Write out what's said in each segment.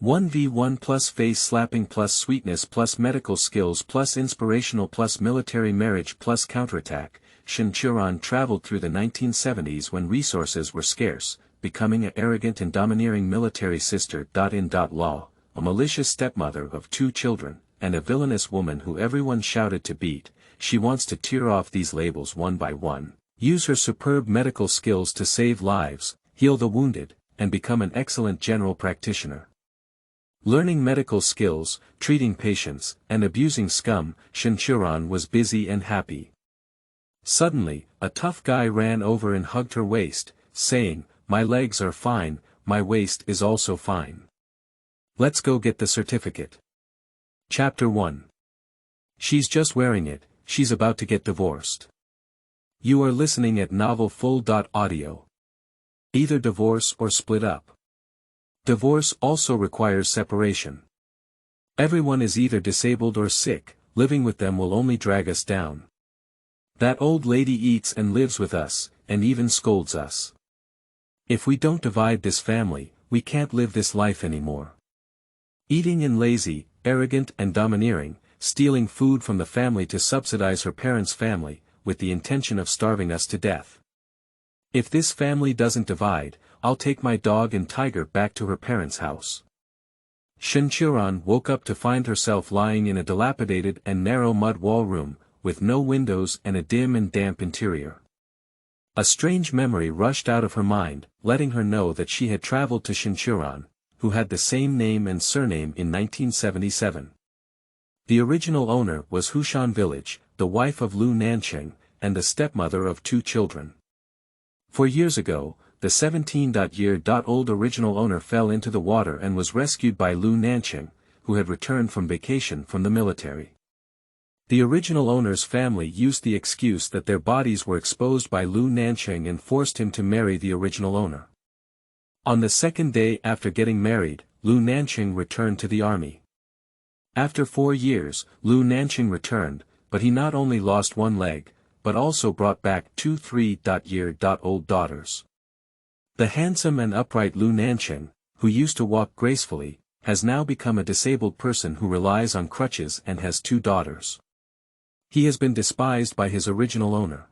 1v1 plus face slapping plus sweetness plus medical skills plus inspirational plus military marriage plus counterattack. Shen Qiuran traveled through the 1970s when resources were scarce, becoming an arrogant and domineering military sister. In law, a malicious stepmother of 2 children, and a villainous woman who everyone shouted to beat. She wants to tear off these labels one by one, use her superb medical skills to save lives, heal the wounded, and become an excellent general practitioner. Learning medical skills, treating patients, and abusing scum, Shen Qiuran was busy and happy. Suddenly, a tough guy ran over and hugged her waist, saying, "My legs are fine, my waist is also fine. Let's go get the certificate." Chapter 1. She's just wearing it, she's about to get divorced. You are listening at novel FUL.audio. Either divorce or split up. Divorce also requires separation. Everyone is either disabled or sick, living with them will only drag us down. That old lady eats and lives with us, and even scolds us. If we don't divide this family, we can't live this life anymore. Eating and lazy, arrogant and domineering, stealing food from the family to subsidize her parents' family, with the intention of starving us to death. If this family doesn't divide, I'll take my dog and tiger back to her parents' house. Shen Qiuran woke up to find herself lying in a dilapidated and narrow mud wall room, with no windows and a dim and damp interior. A strange memory rushed out of her mind, letting her know that she had traveled to Shen Qiuran, who had the same name and surname in 1977. The original owner was Hushan Village, the wife of Lu Nanqing, and the stepmother of 2 children. 4 years ago, the 17-year-old original owner fell into the water and was rescued by Lu Nanqing, who had returned from vacation from the military. The original owner's family used the excuse that their bodies were exposed by Lu Nanqing and forced him to marry the original owner. On the 2nd day after getting married, Lu Nanqing returned to the army. After 4 years, Lu Nanqing returned, but he not only lost 1 leg, but also brought back 2 3-year-old daughters. The handsome and upright Lu Nanqing, who used to walk gracefully, has now become a disabled person who relies on crutches and has 2 daughters. He has been despised by his original owner.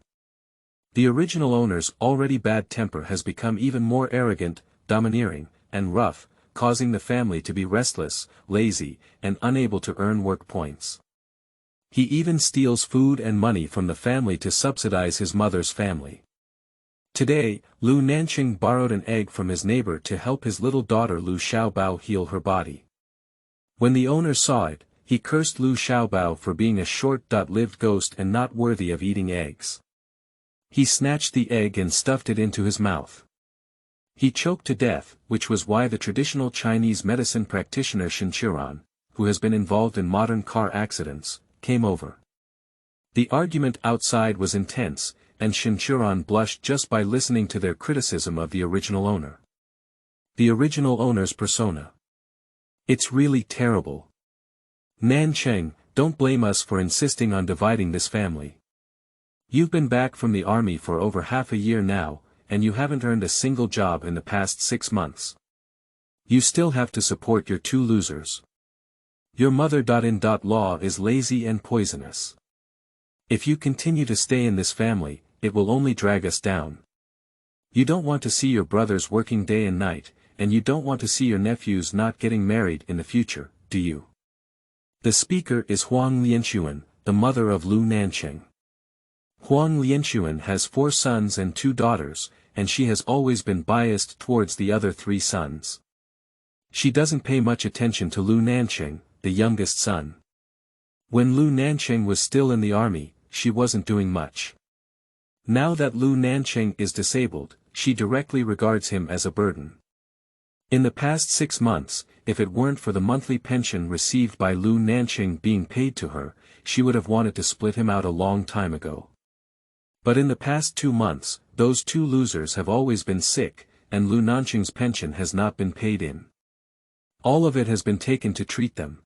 The original owner's already bad temper has become even more arrogant, domineering, and rough, causing the family to be restless, lazy, and unable to earn work points. He even steals food and money from the family to subsidize his mother's family. Today, Lu Nanqing borrowed an egg from his neighbor to help his little daughter Lu Xiaobao heal her body. When the owner saw it, he cursed Lu Xiaobao for being a short-lived ghost and not worthy of eating eggs. He snatched the egg and stuffed it into his mouth. He choked to death, which was why the traditional Chinese medicine practitioner Shen Qiuran, who has been involved in modern car accidents, came over. The argument outside was intense, and Shen Qiuran blushed just by listening to their criticism of the original owner. The original owner's persona. It's really terrible. Nanqing, don't blame us for insisting on dividing this family. You've been back from the army for over half a year now, and you haven't earned a single job in the past 6 months. You still have to support your 2 losers. Your mother-in-law is lazy and poisonous. If you continue to stay in this family, it will only drag us down. You don't want to see your brothers working day and night, and you don't want to see your nephews not getting married in the future, do you? The speaker is Huang Lianquan, the mother of Lu Nanqing. Huang Lianquan has 4 sons and 2 daughters, and she has always been biased towards the other 3 sons. She doesn't pay much attention to Lu Nanqing, the youngest son. When Lu Nanqing was still in the army, she wasn't doing much. Now that Lu Nanqing is disabled, she directly regards him as a burden. In the past 6 months, if it weren't for the monthly pension received by Lu Nanqing being paid to her, she would have wanted to split him out a long time ago. But in the past 2 months, those 2 losers have always been sick, and Lu Nanqing's pension has not been paid in. All of it has been taken to treat them.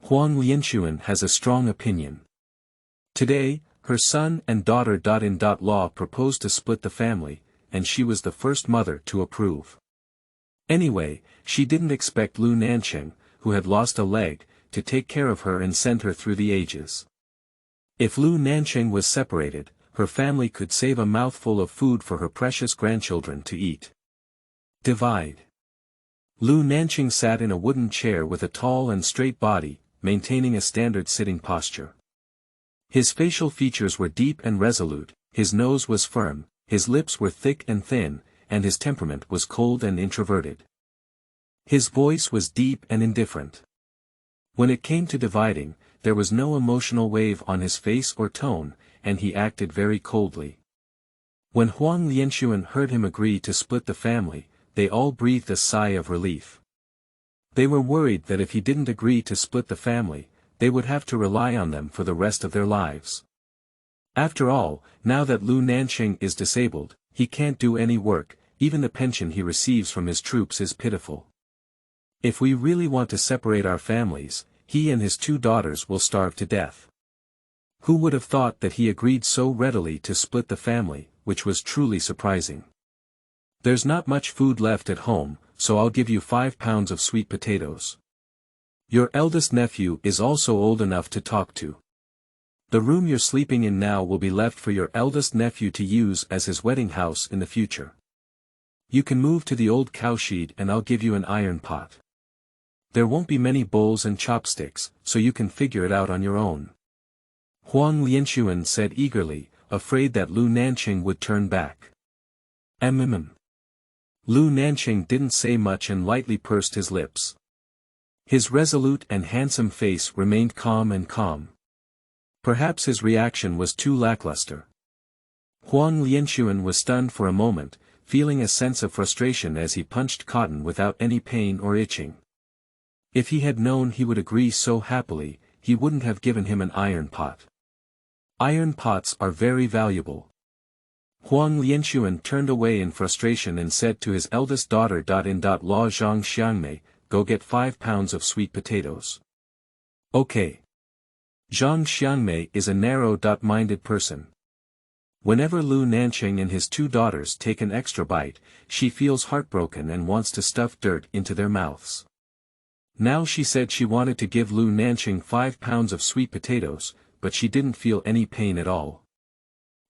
Huang Lianquan has a strong opinion. Today, her son and daughter-in-law proposed to split the family, and she was the first mother to approve. Anyway, she didn't expect Lu Nanqing, who had lost a leg, to take care of her and send her through the ages. If Lu Nanqing was separated, her family could save a mouthful of food for her precious grandchildren to eat. Divide. Lu Nanqing sat in a wooden chair with a tall and straight body, maintaining a standard sitting posture. His facial features were deep and resolute, his nose was firm, his lips were thick and thin, and his temperament was cold and introverted. His voice was deep and indifferent. When it came to dividing, there was no emotional wave on his face or tone, and he acted very coldly. When Huang Lianxuan heard him agree to split the family, they all breathed a sigh of relief. They were worried that if he didn't agree to split the family, they would have to rely on them for the rest of their lives. After all, now that Lu Nanqing is disabled, he can't do any work, even the pension he receives from his troops is pitiful. If we really want to separate our families, he and his 2 daughters will starve to death. Who would have thought that he agreed so readily to split the family, which was truly surprising. There's not much food left at home, so I'll give you 5 pounds of sweet potatoes. Your eldest nephew is also old enough to talk to. The room you're sleeping in now will be left for your eldest nephew to use as his wedding house in the future. You can move to the old cowshed and I'll give you an iron pot. There won't be many bowls and chopsticks, so you can figure it out on your own. Huang Lianxuan said eagerly, afraid that Lu Nanqing would turn back. Lu Nanqing didn't say much and lightly pursed his lips. His resolute and handsome face remained calm and calm. Perhaps his reaction was too lackluster. Huang Lianxuan was stunned for a moment, feeling a sense of frustration as he punched cotton without any pain or itching. If he had known he would agree so happily, he wouldn't have given him an iron pot. Iron pots are very valuable. Huang Lianxuan turned away in frustration and said to his eldest daughter "La Zhang Xiangmei, go get 5 pounds of sweet potatoes." Okay. Zhang Xiangmei is a narrow-minded person. Whenever Lu Nanqing and his 2 daughters take an extra bite, she feels heartbroken and wants to stuff dirt into their mouths. Now she said she wanted to give Lu Nanqing 5 pounds of sweet potatoes, but she didn't feel any pain at all.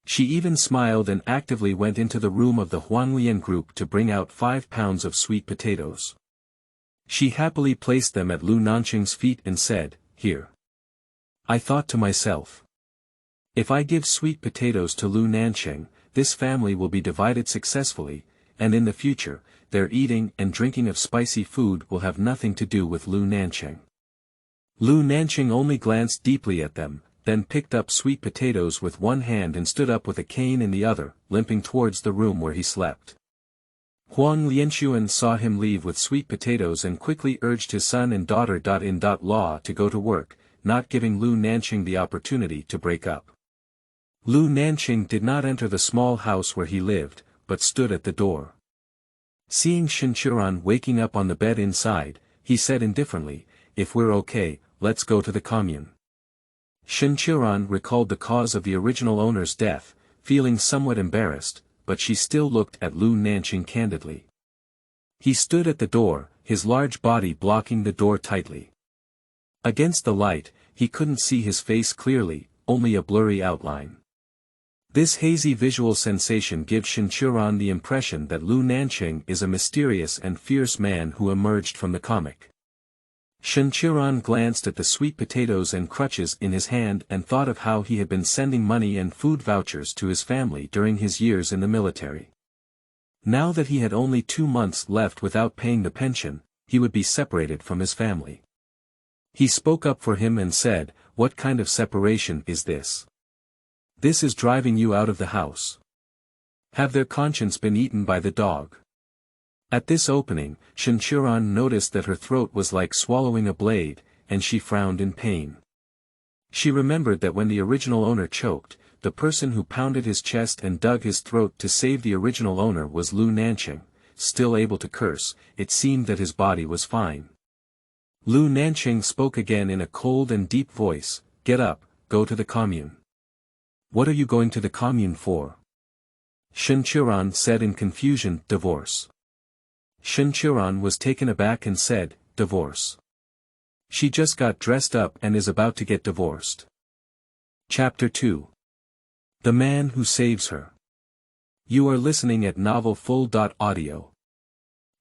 She even smiled and actively went into the room of the Huanglian group to bring out 5 pounds of sweet potatoes. She happily placed them at Lu Nanqing's feet and said, "Here." I thought to myself, if I give sweet potatoes to Lu Nanqing, this family will be divided successfully, and in the future, their eating and drinking of spicy food will have nothing to do with Lu Nanqing. Lu Nanqing only glanced deeply at them, then picked up sweet potatoes with one hand and stood up with a cane in the other, limping towards the room where he slept. Huang Lianxuan saw him leave with sweet potatoes and quickly urged his son and daughter-in-law to go to work, not giving Lu Nanqing the opportunity to break up. Lu Nanqing did not enter the small house where he lived, but stood at the door. Seeing Shen Qiuran waking up on the bed inside, he said indifferently, "If we're okay, let's go to the commune." Shen Qiuran recalled the cause of the original owner's death, feeling somewhat embarrassed, but she still looked at Lu Nanqing candidly. He stood at the door, his large body blocking the door tightly. Against the light, he couldn't see his face clearly, only a blurry outline. This hazy visual sensation gives Shen Qiuran the impression that Lu Nanqing is a mysterious and fierce man who emerged from the comic. Shen Qiuran glanced at the sweet potatoes and crutches in his hand and thought of how he had been sending money and food vouchers to his family during his years in the military. Now that he had only 2 months left without paying the pension, he would be separated from his family. He spoke up for him and said, "What kind of separation is this? This is driving you out of the house. Have their conscience been eaten by the dog?" At this opening, Shen Qiuran noticed that her throat was like swallowing a blade, and she frowned in pain. She remembered that when the original owner choked, the person who pounded his chest and dug his throat to save the original owner was Lu Nanqing. Still able to curse, it seemed that his body was fine. Lu Nanqing spoke again in a cold and deep voice, "Get up, go to the commune." "What are you going to the commune for?" Shen Qiuran said in confusion, "Divorce." Shen Qiuran was taken aback and said, "Divorce. She just got dressed up and is about to get divorced." Chapter 2. The Man Who Saves Her. You are listening at novel FUL.audio.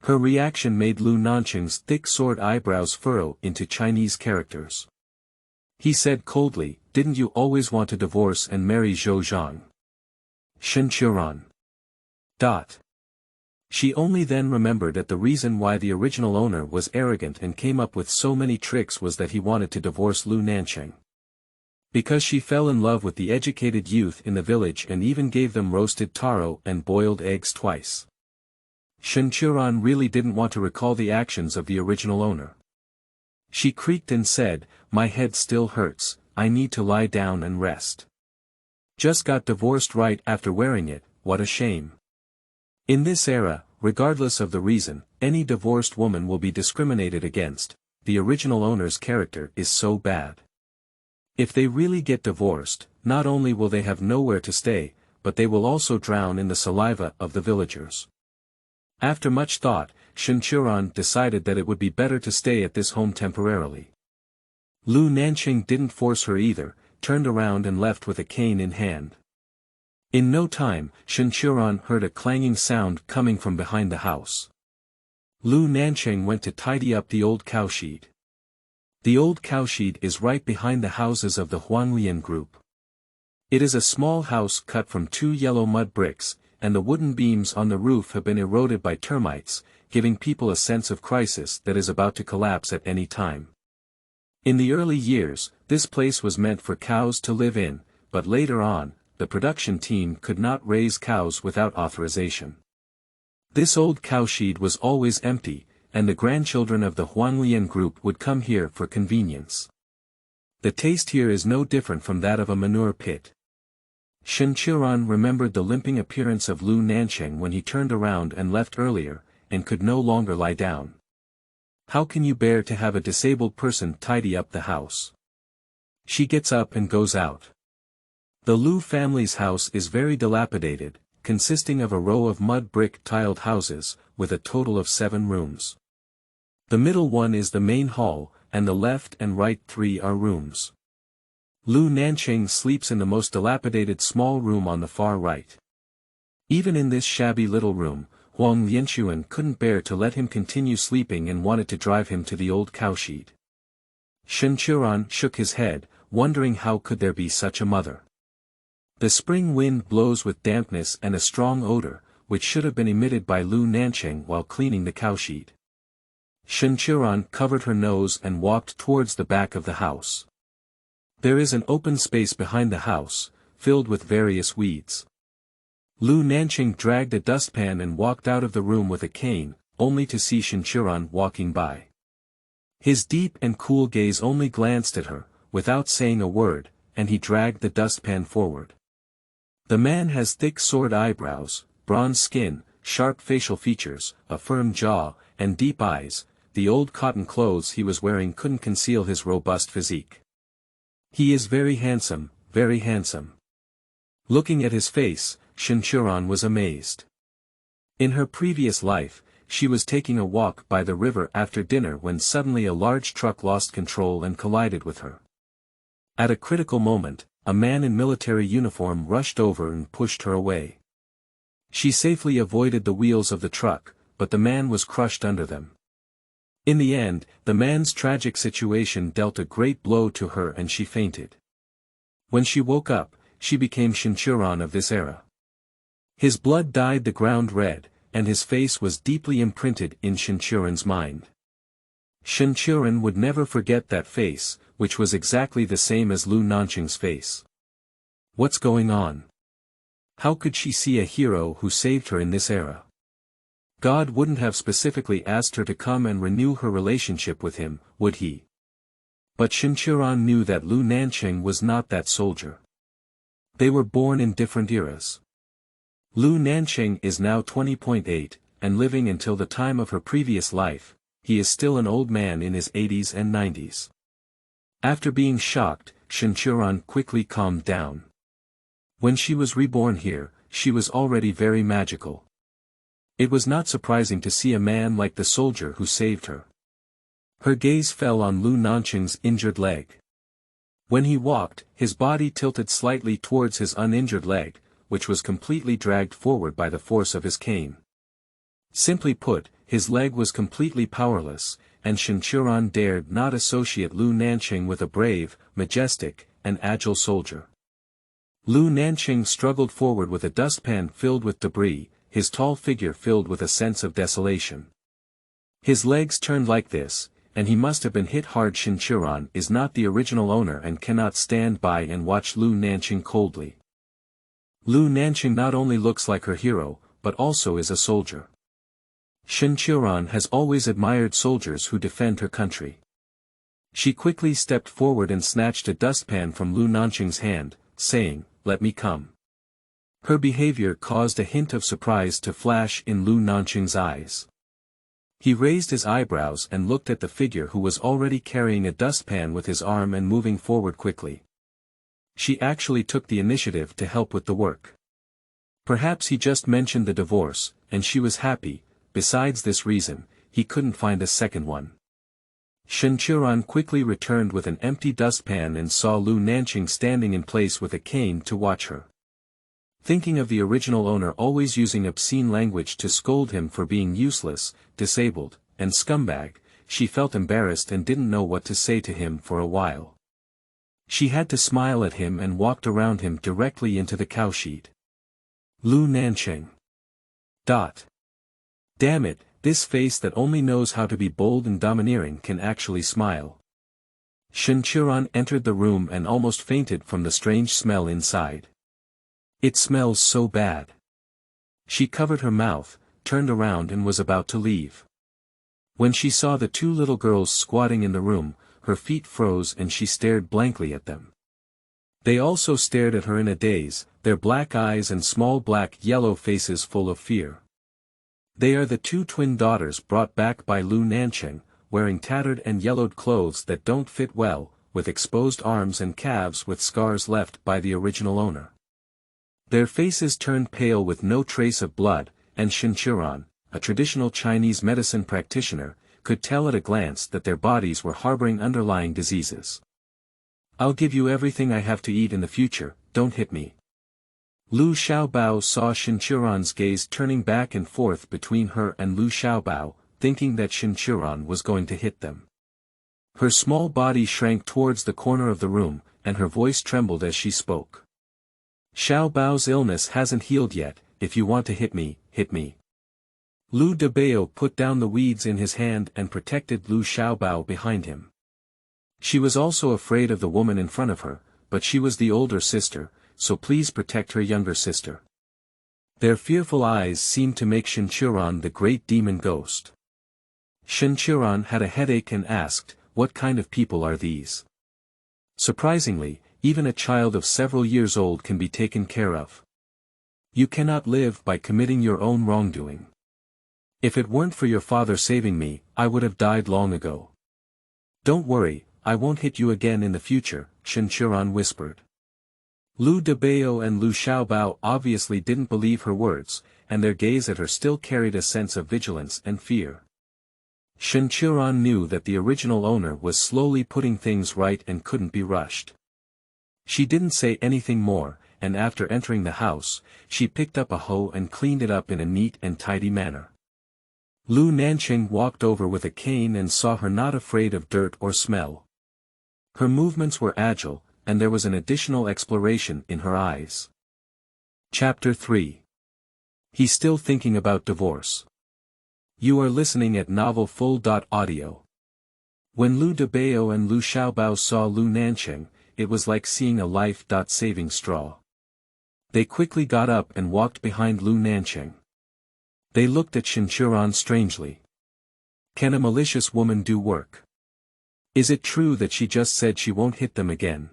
Her reaction made Lu Nanqing's thick sword eyebrows furrow into Chinese characters. He said coldly, "Didn't you always want to divorce and marry Zhou Zhang?" Shen Qiuran. She only then remembered that the reason why the original owner was arrogant and came up with so many tricks was that he wanted to divorce Lu Nanqing. Because she fell in love with the educated youth in the village and even gave them roasted taro and boiled eggs twice. Shen Qiuran really didn't want to recall the actions of the original owner. She creaked and said, "My head still hurts, I need to lie down and rest." Just got divorced right after wearing it, what a shame. In this era, regardless of the reason, any divorced woman will be discriminated against. The original owner's character is so bad. If they really get divorced, not only will they have nowhere to stay, but they will also drown in the saliva of the villagers. After much thought, Shen Qiuran decided that it would be better to stay at this home temporarily. Lu Nanqing didn't force her either, turned around and left with a cane in hand. In no time, Shen Qiuran heard a clanging sound coming from behind the house. Lu Nanqing went to tidy up the old cowshed. The old cowshed is right behind the houses of the Huanglian group. It is a small house cut from 2 yellow mud bricks, and the wooden beams on the roof have been eroded by termites, giving people a sense of crisis that is about to collapse at any time. In the early years, this place was meant for cows to live in, but later on, the production team could not raise cows without authorization. This old cowshed was always empty, and the grandchildren of the Huanglian group would come here for convenience. The taste here is no different from that of a manure pit. Shen Qiuran remembered the limping appearance of Lu Nanqing when he turned around and left earlier, and could no longer lie down. How can you bear to have a disabled person tidy up the house? She gets up and goes out. The Lu family's house is very dilapidated, consisting of a row of mud brick tiled houses, with a total of 7 rooms. The middle one is the main hall, and the left and right 3 are rooms. Lu Nanqing sleeps in the most dilapidated small room on the far right. Even in this shabby little room, Huang Lianquan couldn't bear to let him continue sleeping and wanted to drive him to the old cowshed. Shen Qiuran shook his head, wondering how could there be such a mother. The spring wind blows with dampness and a strong odor, which should have been emitted by Lu Nanqing while cleaning the cowshed. Shen Qiuran covered her nose and walked towards the back of the house. There is an open space behind the house, filled with various weeds. Lu Nanqing dragged a dustpan and walked out of the room with a cane, only to see Shen Qiuran walking by. His deep and cool gaze only glanced at her, without saying a word, and he dragged the dustpan forward. The man has thick sword eyebrows, bronze skin, sharp facial features, a firm jaw, and deep eyes. The old cotton clothes he was wearing couldn't conceal his robust physique. He is very handsome, very handsome. Looking at his face, Shen Qiuran was amazed. In her previous life, she was taking a walk by the river after dinner when suddenly a large truck lost control and collided with her. At a critical moment, a man in military uniform rushed over and pushed her away. She safely avoided the wheels of the truck, but the man was crushed under them. In the end, the man's tragic situation dealt a great blow to her and she fainted. When she woke up, she became Shen Qiuran of this era. His blood dyed the ground red, and his face was deeply imprinted in Shen Qiuran's mind. Shen Qiuran would never forget that face, which was exactly the same as Lu Nanqing's face. What's going on? How could she see a hero who saved her in this era? God wouldn't have specifically asked her to come and renew her relationship with him, would he? But Shen Qiuran knew that Lu Nanqing was not that soldier. They were born in different eras. Lu Nanqing is now 20.8, and living until the time of her previous life. He is still an old man in his 80s and 90s. After being shocked, Shen Qiuran quickly calmed down. When she was reborn here, she was already very magical. It was not surprising to see a man like the soldier who saved her. Her gaze fell on Lu Nanqing's injured leg. When he walked, his body tilted slightly towards his uninjured leg, which was completely dragged forward by the force of his cane. Simply put, his leg was completely powerless, and Shen Qiuran dared not associate Lu Nanqing with a brave, majestic, and agile soldier. Lu Nanqing struggled forward with a dustpan filled with debris, his tall figure filled with a sense of desolation. His legs turned like this, and he must have been hit hard. Shen Qiuran is not the original owner and cannot stand by and watch Lu Nanqing coldly. Lu Nanqing not only looks like her hero, but also is a soldier. Shen Qiuran has always admired soldiers who defend her country. She quickly stepped forward and snatched a dustpan from Lu Nanqing's hand, saying, "Let me come." Her behavior caused a hint of surprise to flash in Lu Nanqing's eyes. He raised his eyebrows and looked at the figure who was already carrying a dustpan with his arm and moving forward quickly. She actually took the initiative to help with the work. Perhaps he just mentioned the divorce, and she was happy. Besides this reason, he couldn't find a second one. Shen Qiuran quickly returned with an empty dustpan and saw Lu Nanqing standing in place with a cane to watch her. Thinking of the original owner always using obscene language to scold him for being useless, disabled, and scumbag, she felt embarrassed and didn't know what to say to him for a while. She had to smile at him and walked around him directly into the cowshed. Lu Nanqing. Damn it, this face that only knows how to be bold and domineering can actually smile. Shen Qiuran entered the room and almost fainted from the strange smell inside. It smells so bad. She covered her mouth, turned around and was about to leave. When she saw the two little girls squatting in the room, her feet froze and she stared blankly at them. They also stared at her in a daze, their black eyes and small black-yellow faces full of fear. They are the two twin daughters brought back by Lu Nanqing, wearing tattered and yellowed clothes that don't fit well, with exposed arms and calves with scars left by the original owner. Their faces turned pale with no trace of blood, and Shen Qiuran, a traditional Chinese medicine practitioner, could tell at a glance that their bodies were harboring underlying diseases. "I'll give you everything I have to eat in the future, don't hit me." Lu Xiaobao saw Shen Qiuran's gaze turning back and forth between her and Lu Xiaobao, thinking that Shen Qiuran was going to hit them. Her small body shrank towards the corner of the room, and her voice trembled as she spoke. "Xiaobao's illness hasn't healed yet, if you want to hit me, hit me." Lu Debao put down the weeds in his hand and protected Lu Xiaobao behind him. She was also afraid of the woman in front of her, but she was the older sister, so please protect her younger sister. Their fearful eyes seemed to make Shen Qiuran the great demon ghost. Shen Qiuran had a headache and asked, "What kind of people are these?" Surprisingly, even a child of several years old can be taken care of. You cannot live by committing your own wrongdoing. If it weren't for your father saving me, I would have died long ago. Don't worry, I won't hit you again in the future, Shen Qiuran whispered. Lu Debao and Lu Xiaobao obviously didn't believe her words, and their gaze at her still carried a sense of vigilance and fear. Shen Qiuran knew that the original owner was slowly putting things right and couldn't be rushed. She didn't say anything more, and after entering the house, she picked up a hoe and cleaned it up in a neat and tidy manner. Lu Nanqing walked over with a cane and saw her not afraid of dirt or smell. Her movements were agile, and there was an additional exploration in her eyes. Chapter 3. He's still thinking about divorce. You are listening at novelfull.audio. When Lu Debao and Lu Xiaobao saw Lu Nanqing, it was like seeing a life-saving straw. They quickly got up and walked behind Lu Nanqing. They looked at Shen Qiuran strangely. Can a malicious woman do work? Is it true that she just said she won't hit them again?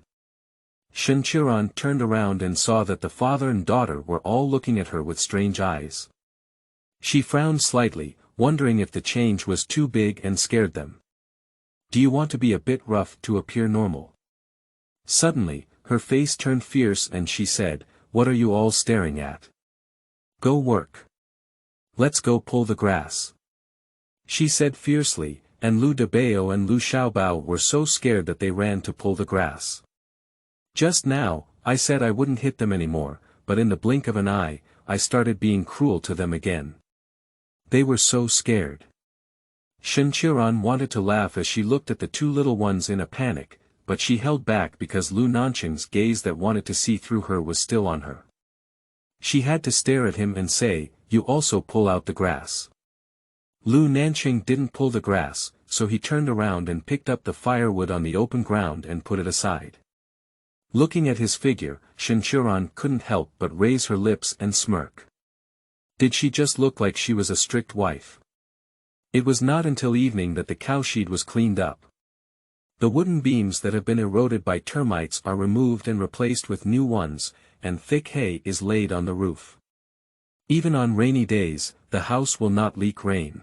Shen Qiuran turned around and saw that the father and daughter were all looking at her with strange eyes. She frowned slightly, wondering if the change was too big and scared them. Do you want to be a bit rough to appear normal? Suddenly, her face turned fierce and she said, What are you all staring at? Go work. Let's go pull the grass," she said fiercely, and Lu Debao and Lu Xiaobao were so scared that they ran to pull the grass. Just now, I said I wouldn't hit them anymore, but in the blink of an eye, I started being cruel to them again. They were so scared. Shen Qiuran wanted to laugh as she looked at the two little ones in a panic, but she held back because Lu Nanqing's gaze that wanted to see through her was still on her. She had to stare at him and say, "You also pull out the grass." Lu Nanqing didn't pull the grass, so he turned around and picked up the firewood on the open ground and put it aside. Looking at his figure, Shen Qiuran couldn't help but raise her lips and smirk. Did she just look like she was a strict wife? It was not until evening that the cowshed was cleaned up. The wooden beams that have been eroded by termites are removed and replaced with new ones, and thick hay is laid on the roof. Even on rainy days, the house will not leak rain.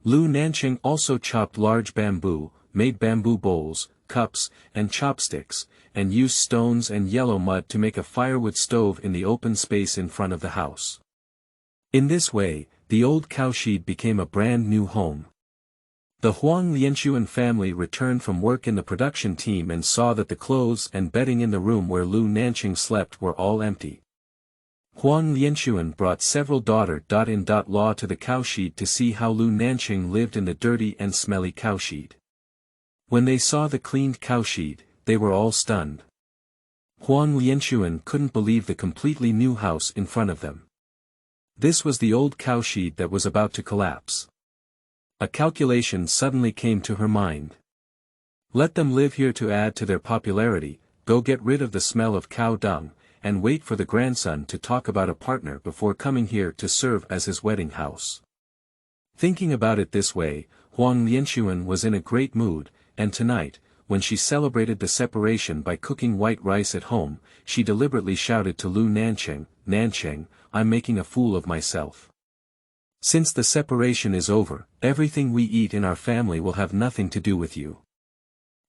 Lu Nanqing also chopped large bamboo, made bamboo bowls, cups, and chopsticks, and used stones and yellow mud to make a firewood stove in the open space in front of the house. In this way, the old cowshed became a brand new home. The Huang Lianquan family returned from work in the production team and saw that the clothes and bedding in the room where Lu Nanqing slept were all empty. Huang Lianquan brought several daughter-in-law to the cowshed to see how Lu Nanqing lived in the dirty and smelly cowshed. When they saw the cleaned cowshed, they were all stunned. Huang Lianquan couldn't believe the completely new house in front of them. This was the old cowshed that was about to collapse. A calculation suddenly came to her mind. Let them live here to add to their popularity, go get rid of the smell of cow dung, and wait for the grandson to talk about a partner before coming here to serve as his wedding house. Thinking about it this way, Huang Lianquan was in a great mood, and tonight, when she celebrated the separation by cooking white rice at home, she deliberately shouted to Lu Nanqing, "Nanqing, I'm making a fool of myself. Since the separation is over, everything we eat in our family will have nothing to do with you.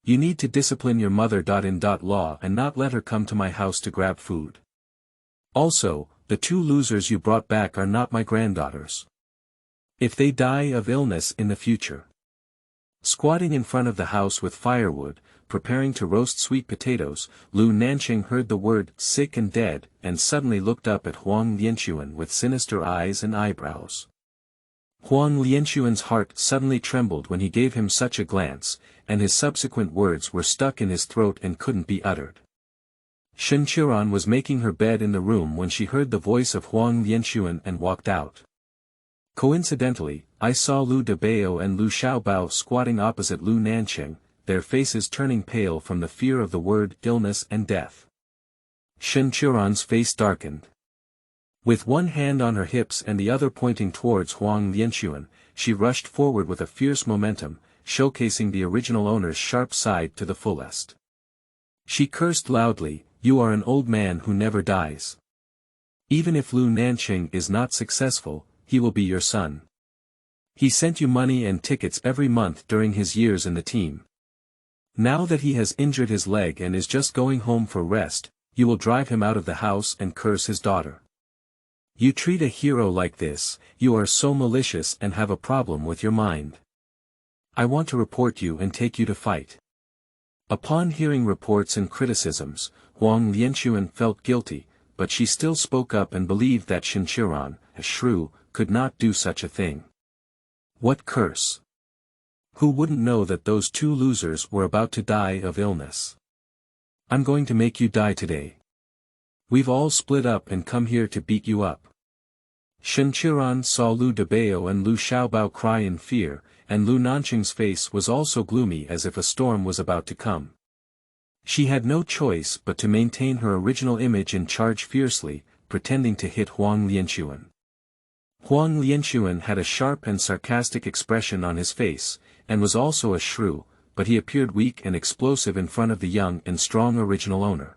You need to discipline your mother-in-law and not let her come to my house to grab food. Also, the two losers you brought back are not my granddaughters. If they die of illness in the future." Squatting in front of the house with firewood, preparing to roast sweet potatoes, Lu Nanqing heard the word "sick and dead" and suddenly looked up at Huang Lianquan with sinister eyes and eyebrows. Huang Lianquan's heart suddenly trembled when he gave him such a glance, and his subsequent words were stuck in his throat and couldn't be uttered. Shen Qiuran was making her bed in the room when she heard the voice of Huang Lianquan and walked out. Coincidentally, I saw Lu Debao and Lu Xiaobao squatting opposite Lu Nanqing, their faces turning pale from the fear of the word illness and death. Shen Qiuran's face darkened. With one hand on her hips and the other pointing towards Huang Lianquan, she rushed forward with a fierce momentum, showcasing the original owner's sharp side to the fullest. She cursed loudly, "You are an old man who never dies. Even if Lu Nanqing is not successful, he will be your son. He sent you money and tickets every month during his years in the team. Now that he has injured his leg and is just going home for rest, you will drive him out of the house and curse his daughter. You treat a hero like this, you are so malicious and have a problem with your mind. I want to report you and take you to fight." Upon hearing reports and criticisms, Huang Lianquan felt guilty, but she still spoke up and believed that Shen Qiuran, a shrew, could not do such a thing. What curse? Who wouldn't know that those two losers were about to die of illness? I'm going to make you die today. We've all split up and come here to beat you up. Shen Qiuran saw Lu Debao and Lu Xiaobao cry in fear, and Lu Nanqing's face was also gloomy as if a storm was about to come. She had no choice but to maintain her original image and charge fiercely, pretending to hit Huang Lianquan. Huang Lianquan had a sharp and sarcastic expression on his face, and was also a shrew, but he appeared weak and explosive in front of the young and strong original owner.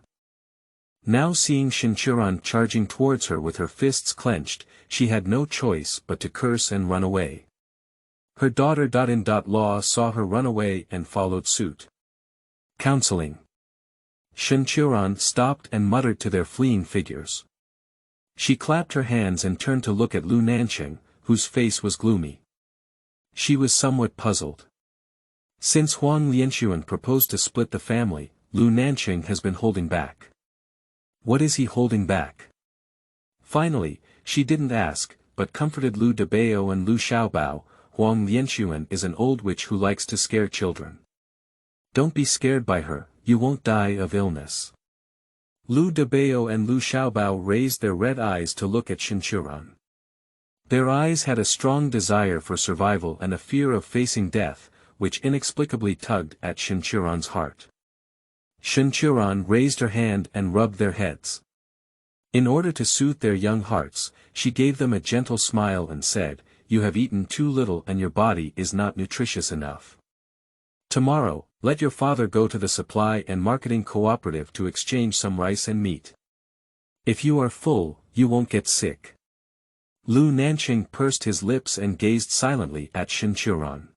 Now seeing Shen Qiuran charging towards her with her fists clenched, she had no choice but to curse and run away. Her daughter-in-law saw her run away and followed suit. Counseling. Shen Qiuran stopped and muttered to their fleeing figures. She clapped her hands and turned to look at Lu Nanqing, whose face was gloomy. She was somewhat puzzled. Since Huang Lianxuan proposed to split the family, Lu Nanqing has been holding back. What is he holding back? Finally, she didn't ask, but comforted Lu Debao and Lu Xiaobao. Huang Lianxuan is an old witch who likes to scare children. Don't be scared by her, you won't die of illness. Lu Debao and Lu Xiaobao raised their red eyes to look at Shen Qiuran. Their eyes had a strong desire for survival and a fear of facing death, which inexplicably tugged at Shen Qiuran's heart. Shen Qiuran raised her hand and rubbed their heads. In order to soothe their young hearts, she gave them a gentle smile and said, "You have eaten too little and your body is not nutritious enough. Tomorrow, let your father go to the supply and marketing cooperative to exchange some rice and meat. If you are full, you won't get sick." Lu Nanqing pursed his lips and gazed silently at Shen Qiuran.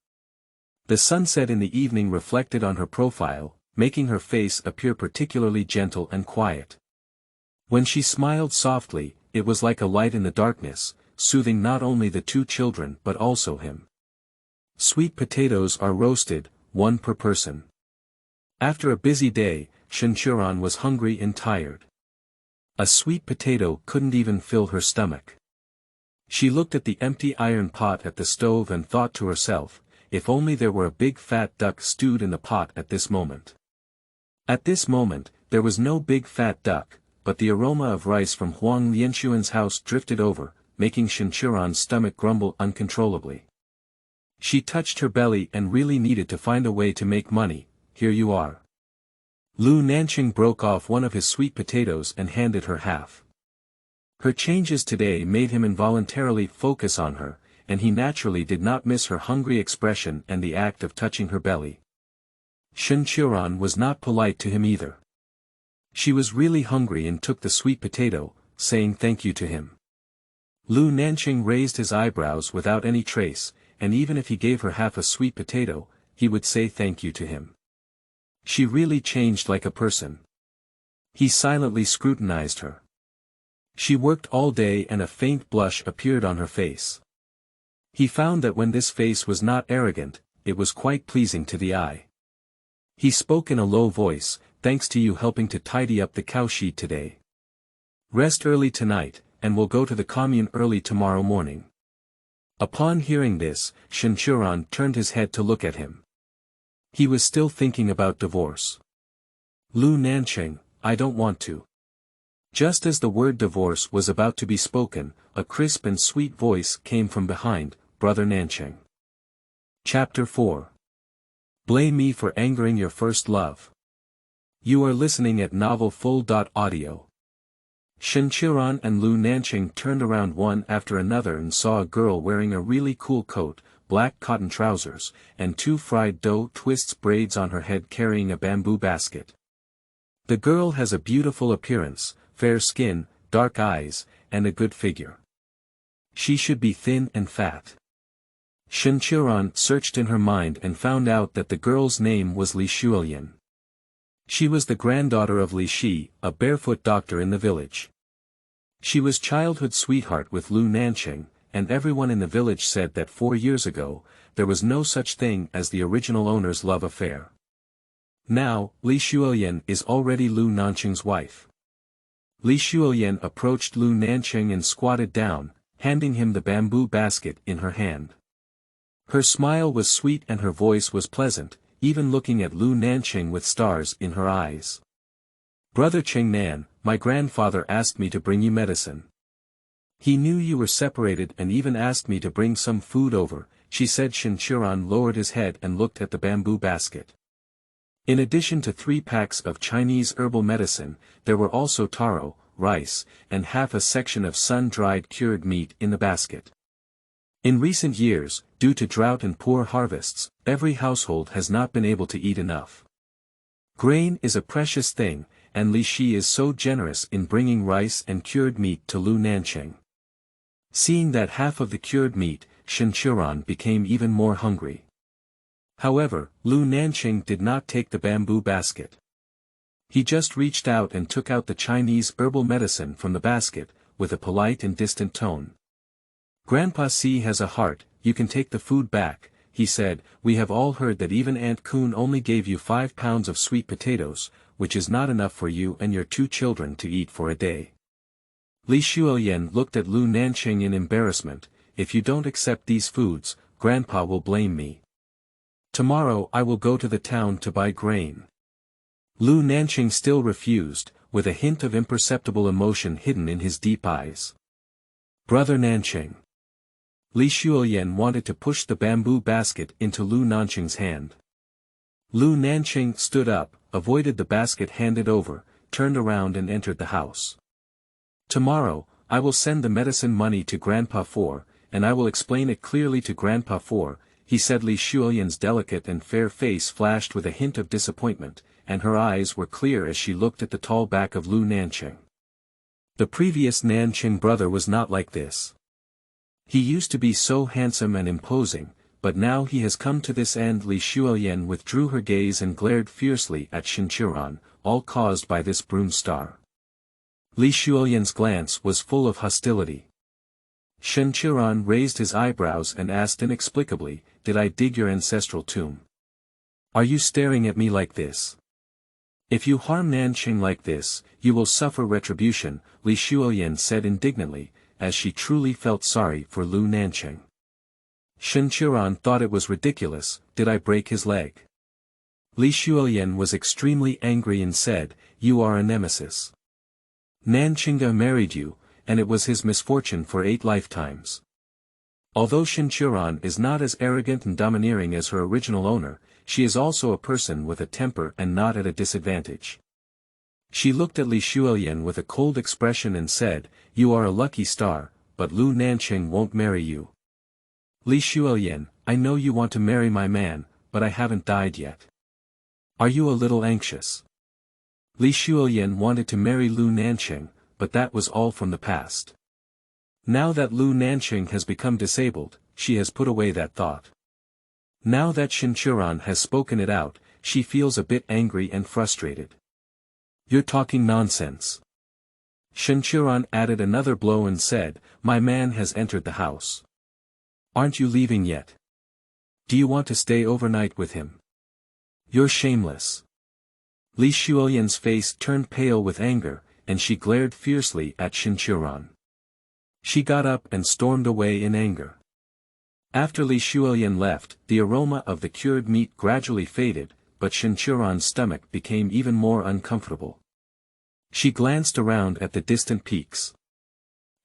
The sunset in the evening reflected on her profile, making her face appear particularly gentle and quiet. When she smiled softly, it was like a light in the darkness, soothing not only the two children but also him. Sweet potatoes are roasted, one per person. After a busy day, Shen Qiuran was hungry and tired. A sweet potato couldn't even fill her stomach. She looked at the empty iron pot at the stove and thought to herself, if only there were a big fat duck stewed in the pot at this moment. At this moment, there was no big fat duck, but the aroma of rice from Huang Lianxuan's house drifted over, making Shen Qiuran's stomach grumble uncontrollably. She touched her belly and really needed to find a way to make money. Here you are. Lu Nanqing broke off one of his sweet potatoes and handed her half. Her changes today made him involuntarily focus on her, and he naturally did not miss her hungry expression and the act of touching her belly. Shen Qiuran was not polite to him either. She was really hungry and took the sweet potato, saying thank you to him. Lu Nanqing raised his eyebrows without any trace, and even if he gave her half a sweet potato, he would say thank you to him. She really changed like a person. He silently scrutinized her. She worked all day and a faint blush appeared on her face. He found that when this face was not arrogant, it was quite pleasing to the eye. He spoke in a low voice, "Thanks to you helping to tidy up the cowshed today. Rest early tonight, and we'll go to the commune early tomorrow morning." Upon hearing this, Shen Qiuran turned his head to look at him. He was still thinking about divorce. "Lu Nanqing, I don't want to." Just as the word divorce was about to be spoken, a crisp and sweet voice came from behind, "Brother Nanqing." Chapter 4. Blame me for angering your first love. You are listening at novelfull.audio. Shen Qiuran and Lu Nanqing turned around one after another and saw a girl wearing a really cool coat, black cotton trousers, and two fried dough twists braids on her head carrying a bamboo basket. The girl has a beautiful appearance, fair skin, dark eyes, and a good figure. She should be thin and fat. Shen Qiuran searched in her mind and found out that the girl's name was Li Shuolian. She was the granddaughter of Li Shi, a barefoot doctor in the village. She was childhood sweetheart with Lu Nanqing, and everyone in the village said that 4 years ago, there was no such thing as the original owner's love affair. Now, Li Shuolian is already Lu Nanqing's wife. Li Shuolian approached Lu Nanqing and squatted down, handing him the bamboo basket in her hand. Her smile was sweet and her voice was pleasant, even looking at Lu Nanqing with stars in her eyes. "Brother Qingnan, my grandfather asked me to bring you medicine. He knew you were separated and even asked me to bring some food over," she said. Shen Qiuran lowered his head and looked at the bamboo basket. In addition to 3 packs of Chinese herbal medicine, there were also taro, rice, and half a section of sun-dried cured meat in the basket. In recent years, due to drought and poor harvests, every household has not been able to eat enough. Grain is a precious thing, and Li Shi is so generous in bringing rice and cured meat to Lu Nanqing. Seeing that half of the cured meat, Shen Qiuran became even more hungry. However, Lu Nanqing did not take the bamboo basket. He just reached out and took out the Chinese herbal medicine from the basket, with a polite and distant tone. Grandpa C has a heart, you can take the food back, he said. We have all heard that even Aunt Kun only gave you 5 pounds of sweet potatoes, which is not enough for you and your 2 children to eat for a day. Li Shuoyan looked at Lu Nanqing in embarrassment. If you don't accept these foods, Grandpa will blame me. Tomorrow I will go to the town to buy grain. Lu Nanqing still refused, with a hint of imperceptible emotion hidden in his deep eyes. Brother Nanqing. Li Shuoyan wanted to push the bamboo basket into Lu Nanqing's hand. Lu Nanqing stood up, avoided the basket handed over, turned around and entered the house. Tomorrow, I will send the medicine money to Grandpa 4, and I will explain it clearly to Grandpa 4, he said. Li Shuoyan's delicate and fair face flashed with a hint of disappointment, and her eyes were clear as she looked at the tall back of Lu Nanqing. The previous Nanqing brother was not like this. He used to be so handsome and imposing, but now he has come to this end. Li Shuoyan withdrew her gaze and glared fiercely at Shen Qiuran, all caused by this broom star. Li Shuoyan's glance was full of hostility. Shen Qiuran raised his eyebrows and asked inexplicably, did I dig your ancestral tomb? Are you staring at me like this? If you harm Nanqing like this, you will suffer retribution, Li Shuoyan said indignantly, as she truly felt sorry for Lu Nanqing. Shen Qiuran thought it was ridiculous. Did I break his leg? Li Shuoyan was extremely angry and said, you are a nemesis. Nanqing married you, and it was his misfortune for 8 lifetimes. Although Shen Qiuran is not as arrogant and domineering as her original owner, she is also a person with a temper and not at a disadvantage. She looked at Li Shuoyan with a cold expression and said, you are a lucky star, but Lu Nanqing won't marry you. Li Shuoyan, I know you want to marry my man, but I haven't died yet. Are you a little anxious? Li Shuoyan wanted to marry Lu Nanqing, but that was all from the past. Now that Lu Nanqing has become disabled, she has put away that thought. Now that Shen Qiuran has spoken it out, she feels a bit angry and frustrated. You're talking nonsense. Shen Qiuran added another blow and said, my man has entered the house. Aren't you leaving yet? Do you want to stay overnight with him? You're shameless. Li Shuoyan's face turned pale with anger, and she glared fiercely at Shen Qiuran. She got up and stormed away in anger. After Li Shuoyan left, the aroma of the cured meat gradually faded, but Shen Qiuran's stomach became even more uncomfortable. She glanced around at the distant peaks.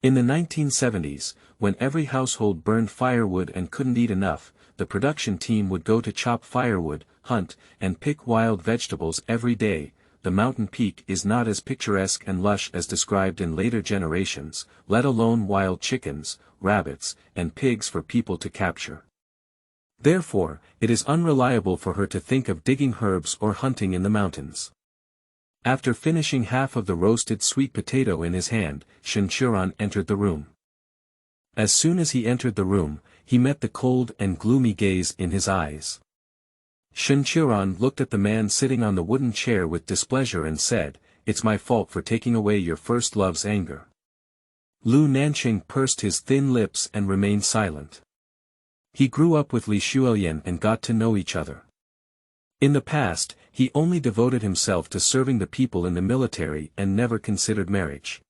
In the 1970s, when every household burned firewood and couldn't eat enough, the production team would go to chop firewood, hunt, and pick wild vegetables every day. The mountain peak is not as picturesque and lush as described in later generations, let alone wild chickens, rabbits, and pigs for people to capture. Therefore, it is unreliable for her to think of digging herbs or hunting in the mountains. After finishing half of the roasted sweet potato in his hand, Shen Qiuran entered the room. As soon as he entered the room, he met the cold and gloomy gaze in his eyes. Shen Qiuran looked at the man sitting on the wooden chair with displeasure and said, it's my fault for taking away your first love's anger. Lu Nanqing pursed his thin lips and remained silent. He grew up with Li Shuoyan and got to know each other. In the past, he only devoted himself to serving the people in the military and never considered marriage.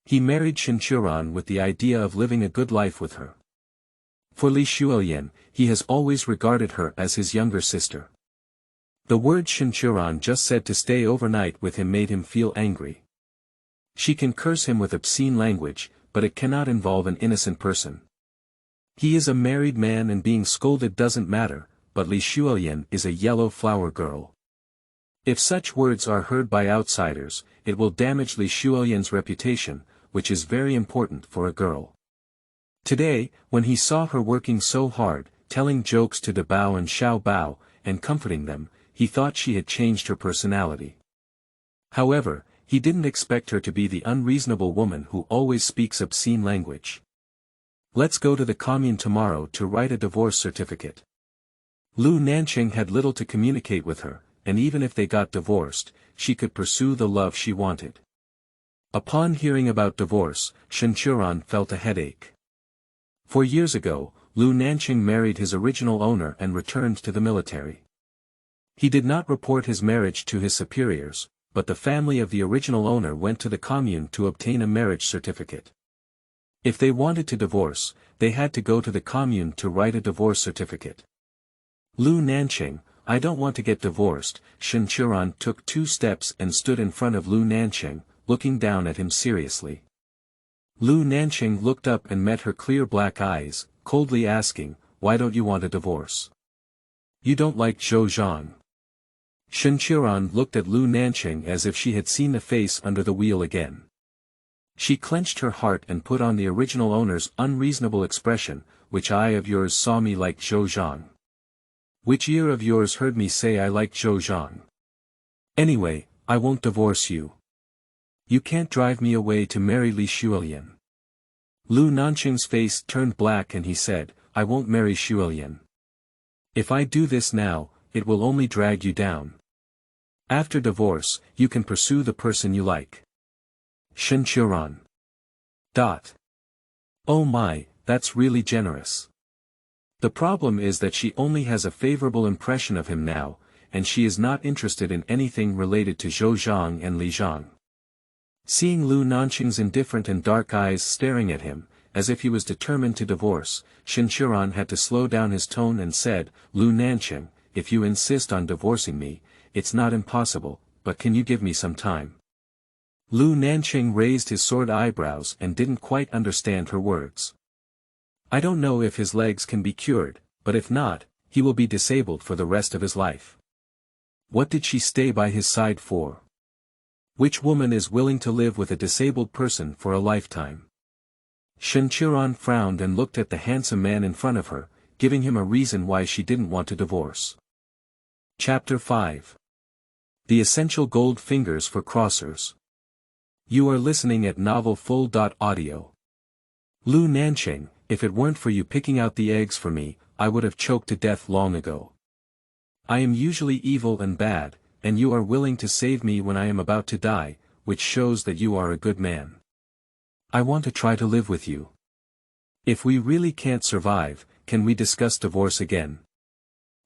He married Shen Qiuran with the idea of living a good life with her. For Li Shuoyan, he has always regarded her as his younger sister. The word Shen Qiuran just said to stay overnight with him made him feel angry. She can curse him with obscene language, but it cannot involve an innocent person. He is a married man and being scolded doesn't matter, but Li Shuoyan is a yellow flower girl. If such words are heard by outsiders, it will damage Li Shuoyan's reputation, which is very important for a girl. Today, when he saw her working so hard, telling jokes to De Bao and Xiao Bao, and comforting them, he thought she had changed her personality. However, he didn't expect her to be the unreasonable woman who always speaks obscene language. Let's go to the commune tomorrow to write a divorce certificate. Lu Nanqing had little to communicate with her, and even if they got divorced, she could pursue the love she wanted. Upon hearing about divorce, Shen Qiuran felt a headache. 4 years ago, Lu Nanqing married his original owner and returned to the military. He did not report his marriage to his superiors, but the family of the original owner went to the commune to obtain a marriage certificate. If they wanted to divorce, they had to go to the commune to write a divorce certificate. Lu Nanqing, I don't want to get divorced. Shen Qiuran took 2 steps and stood in front of Lu Nanqing, looking down at him seriously. Lu Nanqing looked up and met her clear black eyes, coldly asking, why don't you want a divorce? You don't like Zhou Zhang. Shen Qiuran looked at Lu Nanqing as if she had seen the face under the wheel again. She clenched her heart and put on the original owner's unreasonable expression, which eye of yours saw me like Zhou Zhang? Which ear of yours heard me say I like Zhou Zhang? Anyway, I won't divorce you. You can't drive me away to marry Li Xuelian. Lu Nanqing's face turned black and he said, I won't marry Xuelian. If I do this now, it will only drag you down. After divorce, you can pursue the person you like. Shen Qiuran. Oh my, that's really generous. The problem is that she only has a favorable impression of him now, and she is not interested in anything related to Zhou Zhang and Li Zhang. Seeing Lu Nanqing's indifferent and dark eyes staring at him, as if he was determined to divorce, Shen Qiuran had to slow down his tone and said, Lu Nanqing, if you insist on divorcing me, it's not impossible, but can you give me some time? Lu Nanqing raised his sword eyebrows and didn't quite understand her words. I don't know if his legs can be cured, but if not, he will be disabled for the rest of his life. What did she stay by his side for? Which woman is willing to live with a disabled person for a lifetime? Shen Qiuran frowned and looked at the handsome man in front of her, giving him a reason why she didn't want to divorce. Chapter 5. The Essential Gold Fingers for Crossers. You are listening at novelfull.audio. Lu Nanqing, if it weren't for you picking out the eggs for me, I would have choked to death long ago. I am usually evil and bad, and you are willing to save me when I am about to die, which shows that you are a good man. I want to try to live with you. If we really can't survive, can we discuss divorce again?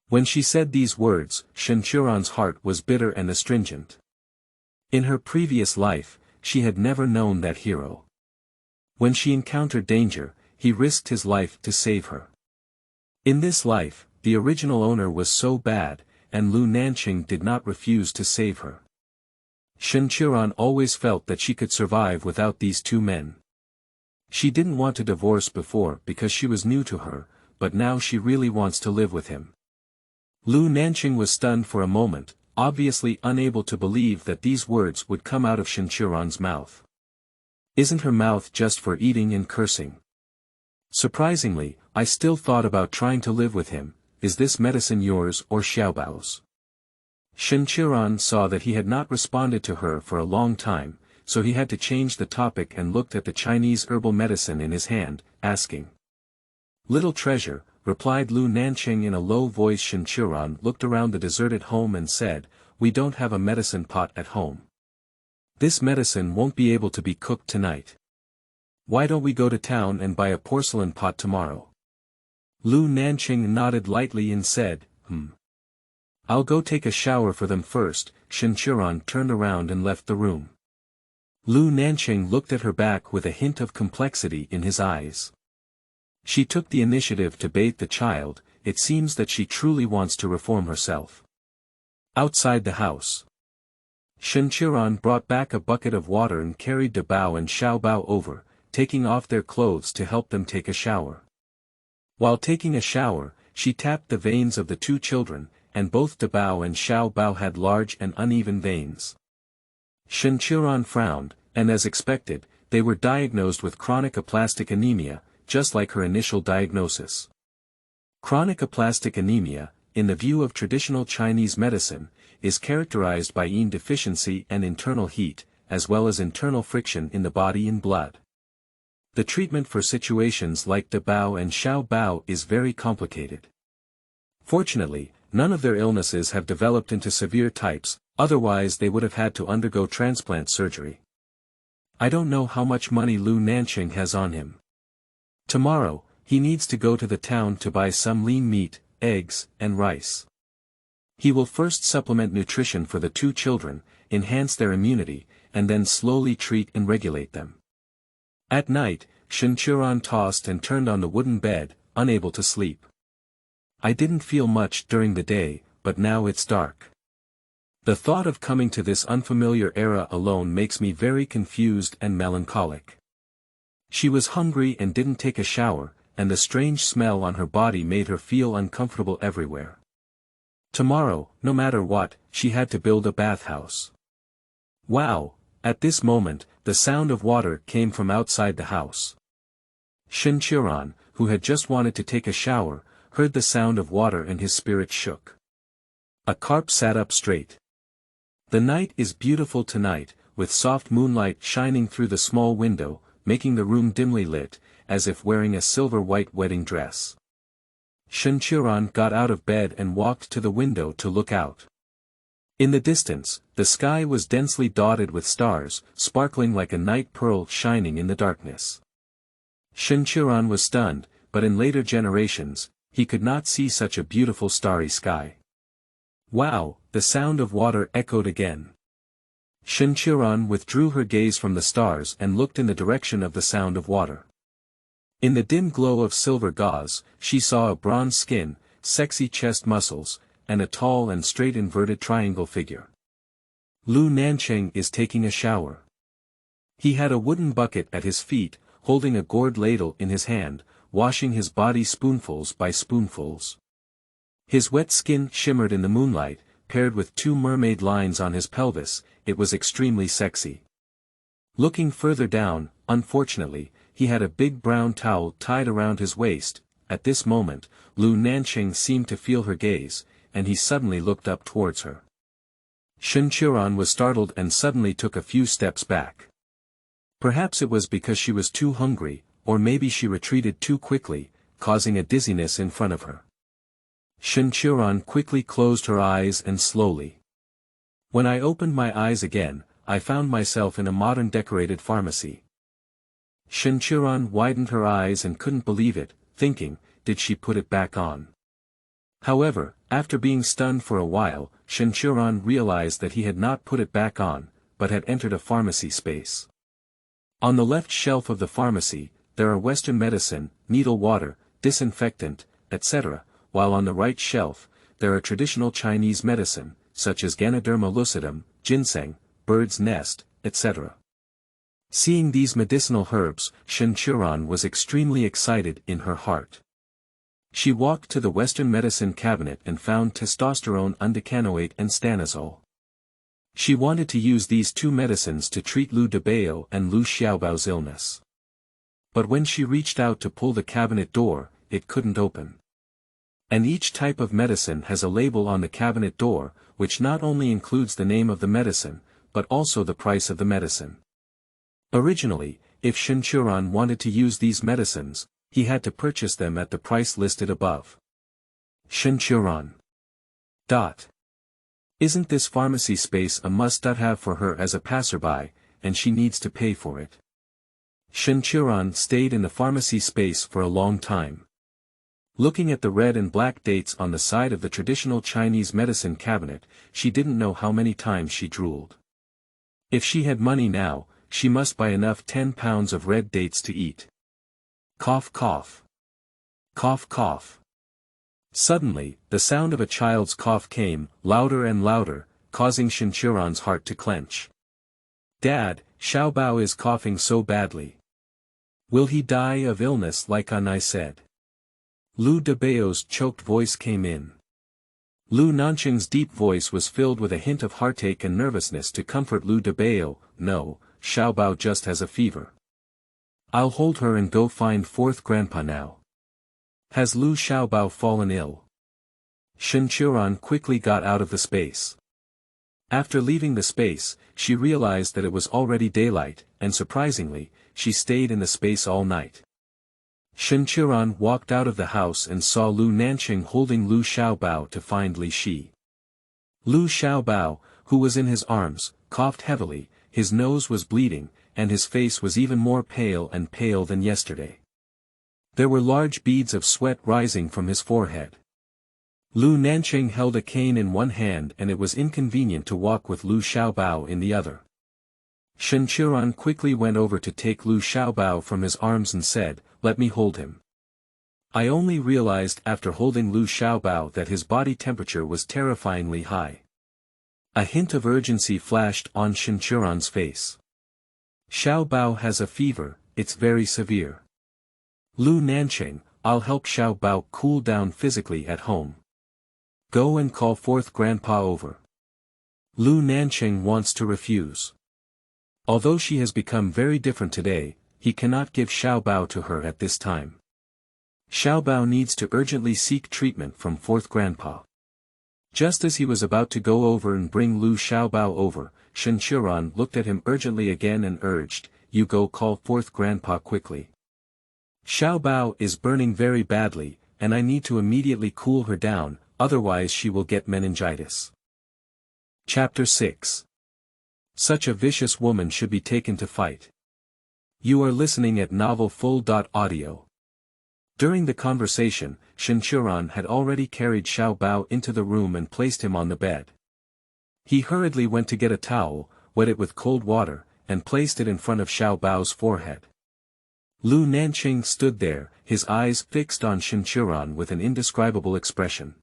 When she said these words, Shen Qiuran's heart was bitter and astringent. In her previous life, she had never known that hero. When she encountered danger, he risked his life to save her. In this life, the original owner was so bad, and Lu Nanqing did not refuse to save her. Shen Qiuran always felt that she could survive without these 2 men. She didn't want to divorce before because she was new to her, but now she really wants to live with him. Lu Nanqing was stunned for a moment, obviously unable to believe that these words would come out of Shen Qiuran's mouth. Isn't her mouth just for eating and cursing? Surprisingly, I still thought about trying to live with him. Is this medicine yours or Xiaobao's? Shen Qiuran saw that he had not responded to her for a long time, so he had to change the topic and looked at the Chinese herbal medicine in his hand, asking. Little treasure, replied Lu Nanqing in a low voice. Shen Qiuran looked around the deserted home and said, we don't have a medicine pot at home. This medicine won't be able to be cooked tonight. Why don't we go to town and buy a porcelain pot tomorrow? Lu Nanqing nodded lightly and said, I'll go take a shower for them first. Shen Qiuran turned around and left the room. Lu Nanqing looked at her back with a hint of complexity in his eyes. She took the initiative to bathe the child. It seems that she truly wants to reform herself. Outside the house, Shen Qiuran brought back a bucket of water and carried Dabao and Xiaobao over, taking off their clothes to help them take a shower. While taking a shower, she tapped the veins of the 2 children, and both Dabao and Xiaobao had large and uneven veins. Shen Qiuran frowned, and as expected, they were diagnosed with chronic aplastic anemia, just like her initial diagnosis. Chronic aplastic anemia, in the view of traditional Chinese medicine, is characterized by yin deficiency and internal heat, as well as internal friction in the body and blood. The treatment for situations like Dabao and Xiaobao is very complicated. Fortunately, none of their illnesses have developed into severe types, otherwise they would have had to undergo transplant surgery. I don't know how much money Lu Nanqing has on him. Tomorrow, he needs to go to the town to buy some lean meat, eggs, and rice. He will first supplement nutrition for the two children, enhance their immunity, and then slowly treat and regulate them. At night, Shen Qiuran tossed and turned on the wooden bed, unable to sleep. I didn't feel much during the day, but now it's dark. The thought of coming to this unfamiliar era alone makes me very confused and melancholic. She was hungry and didn't take a shower, and the strange smell on her body made her feel uncomfortable everywhere. Tomorrow, no matter what, she had to build a bathhouse. Wow! At this moment, the sound of water came from outside the house. Shen Qiuran, who had just wanted to take a shower, heard the sound of water and his spirit shook. A carp sat up straight. The night is beautiful tonight, with soft moonlight shining through the small window, making the room dimly lit, as if wearing a silver-white wedding dress. Shen Qiuran got out of bed and walked to the window to look out. In the distance, the sky was densely dotted with stars, sparkling like a night pearl shining in the darkness. Shen Qiuran was stunned, but in later generations, he could not see such a beautiful starry sky. Wow! The sound of water echoed again. Shen Qiuran withdrew her gaze from the stars and looked in the direction of the sound of water. In the dim glow of silver gauze, she saw a bronze skin, sexy chest muscles, and a tall and straight inverted triangle figure. Lu Nancheng is taking a shower. He had a wooden bucket at his feet, holding a gourd ladle in his hand, washing his body spoonfuls by spoonfuls. His wet skin shimmered in the moonlight, paired with two mermaid lines on his pelvis. It was extremely sexy. Looking further down, unfortunately, he had a big brown towel tied around his waist. At this moment, Lu Nancheng seemed to feel her gaze, and he suddenly looked up towards her. Shen Qiuran was startled and suddenly took a few steps back. Perhaps it was because she was too hungry, or maybe she retreated too quickly, causing a dizziness in front of her. Shen Qiuran quickly closed her eyes and slowly. When I opened my eyes again, I found myself in a modern decorated pharmacy. Shen Qiuran widened her eyes and couldn't believe it, thinking, did she put it back on? However, after being stunned for a while, Shen Qiuran realized that he had not put it back on, but had entered a pharmacy space. On the left shelf of the pharmacy, there are Western medicine, needle water, disinfectant, etc., while on the right shelf, there are traditional Chinese medicine, such as Ganoderma lucidum, ginseng, bird's nest, etc. Seeing these medicinal herbs, Shen Qiuran was extremely excited in her heart. She walked to the Western medicine cabinet and found testosterone undecanoate and stanozol. She wanted to use these two medicines to treat Lu Debao and Lu Xiaobao's illness. But when she reached out to pull the cabinet door, it couldn't open. And each type of medicine has a label on the cabinet door, which not only includes the name of the medicine, but also the price of the medicine. Originally, if Shen Qiuran wanted to use these medicines, he had to purchase them at the price listed above. Shen Qiuran. Isn't this pharmacy space a must-have for her as a passerby, and she needs to pay for it? Shen Qiuran stayed in the pharmacy space for a long time. Looking at the red and black dates on the side of the traditional Chinese medicine cabinet, she didn't know how many times she drooled. If she had money now, she must buy enough 10 pounds of red dates to eat. Cough cough. Cough cough. Suddenly, the sound of a child's cough came, louder and louder, causing Shen Qiuran's heart to clench. Dad, Xiaobao is coughing so badly. Will he die of illness like I said? Lu Debao's choked voice came in. Lu Nancheng's deep voice was filled with a hint of heartache and nervousness to comfort Lu Debao. No, Xiaobao just has a fever. I'll hold her and go find fourth grandpa now. Has Lu Xiaobao fallen ill? Shen Qiuran quickly got out of the space. After leaving the space, she realized that it was already daylight, and surprisingly, she stayed in the space all night. Shen Qiuran walked out of the house and saw Lu Nancheng holding Lu Xiaobao to find Li Shi. Lu Xiaobao, who was in his arms, coughed heavily, his nose was bleeding, and his face was even more pale than yesterday. There were large beads of sweat rising from his forehead. Lu Nanqing held a cane in one hand and it was inconvenient to walk with Lu Xiaobao in the other. Shen Qiuran quickly went over to take Lu Xiaobao from his arms and said, "Let me hold him." I only realized after holding Lu Xiaobao that his body temperature was terrifyingly high. A hint of urgency flashed on Shen Qiuran's face. "Xiaobao has a fever, it's very severe. Lu Nanqing, I'll help Xiaobao cool down physically at home. Go and call fourth grandpa over." Lu Nanqing wants to refuse. Although she has become very different today, he cannot give Xiaobao to her at this time. Xiaobao needs to urgently seek treatment from fourth grandpa. Just as he was about to go over and bring Lu Xiaobao over, Shen Qiuran looked at him urgently again and urged, "You go call fourth grandpa quickly. Xiaobao is burning very badly, and I need to immediately cool her down, otherwise she will get meningitis." Chapter 6. Such a vicious woman should be taken to fight. You are listening at novel FUL.audio. During the conversation, Shen Qiuran had already carried Xiaobao into the room and placed him on the bed. He hurriedly went to get a towel, wet it with cold water, and placed it in front of Xiaobao's forehead. Lu Nanqing stood there, his eyes fixed on Shen Qiuran with an indescribable expression.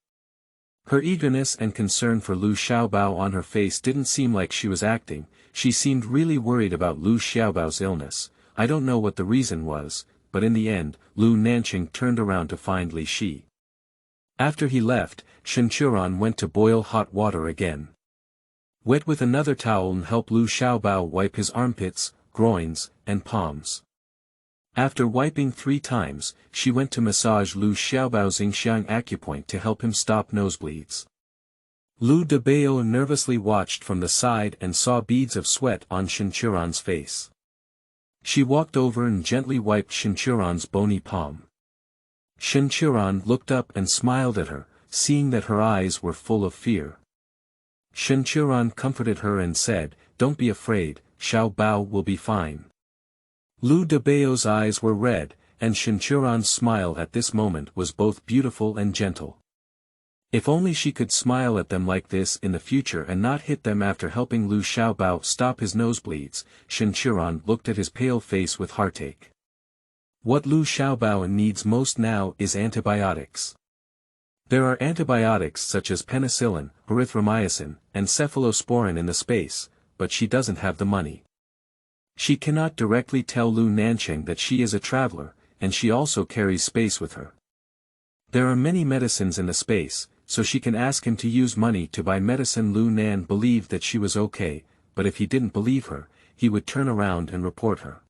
Her eagerness and concern for Lu Xiaobao on her face didn't seem like she was acting, she seemed really worried about Lu Xiaobao's illness. I don't know what the reason was, but in the end, Lu Nanqing turned around to find Li Shi. After he left, Shen Qiuran went to boil hot water again. Wet with another towel and help Lu Xiaobao wipe his armpits, groins, and palms. After wiping 3 times, she went to massage Lu Xiaobao's Yingxiang acupoint to help him stop nosebleeds. Lu Debao nervously watched from the side and saw beads of sweat on Shen Qiuran's face. She walked over and gently wiped Shen Qiuran's bony palm. Shen Qiuran looked up and smiled at her, seeing that her eyes were full of fear. Shen Qiuran comforted her and said, "Don't be afraid, Xiaobao will be fine." Lu Debao's eyes were red, and Shen Qiuran's smile at this moment was both beautiful and gentle. If only she could smile at them like this in the future and not hit them after helping Lu Xiaobao stop his nosebleeds. Shen Qiuran looked at his pale face with heartache. What Lu Xiaobao needs most now is antibiotics. There are antibiotics such as penicillin, erythromycin, and cephalosporin in the space, but she doesn't have the money. She cannot directly tell Lu Nanqing that she is a traveler, and she also carries space with her. There are many medicines in the space, so she can ask him to use money to buy medicine. Lu Nan believed that she was okay, but if he didn't believe her, he would turn around and report her.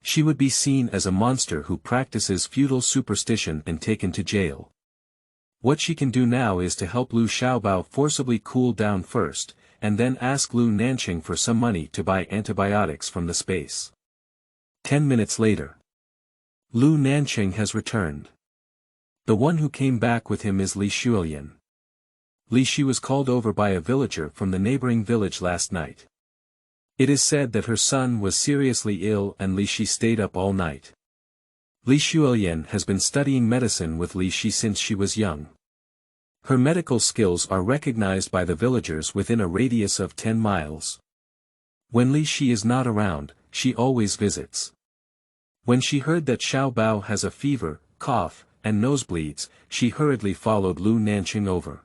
She would be seen as a monster who practices feudal superstition and taken to jail. What she can do now is to help Lu Xiaobao forcibly cool down first, and then ask Lu Nanqing for some money to buy antibiotics from the space. 10 minutes later. Lu Nanqing has returned. The one who came back with him is Li Shuolian. Li Shi was called over by a villager from the neighboring village last night. It is said that her son was seriously ill and Li Shi stayed up all night. Li Shuolian has been studying medicine with Li Shi since she was young. Her medical skills are recognized by the villagers within a radius of 10 miles. When Li Shi is not around, she always visits. When she heard that Xiaobao has a fever, cough, and nosebleeds, she hurriedly followed Lu Nanqing over.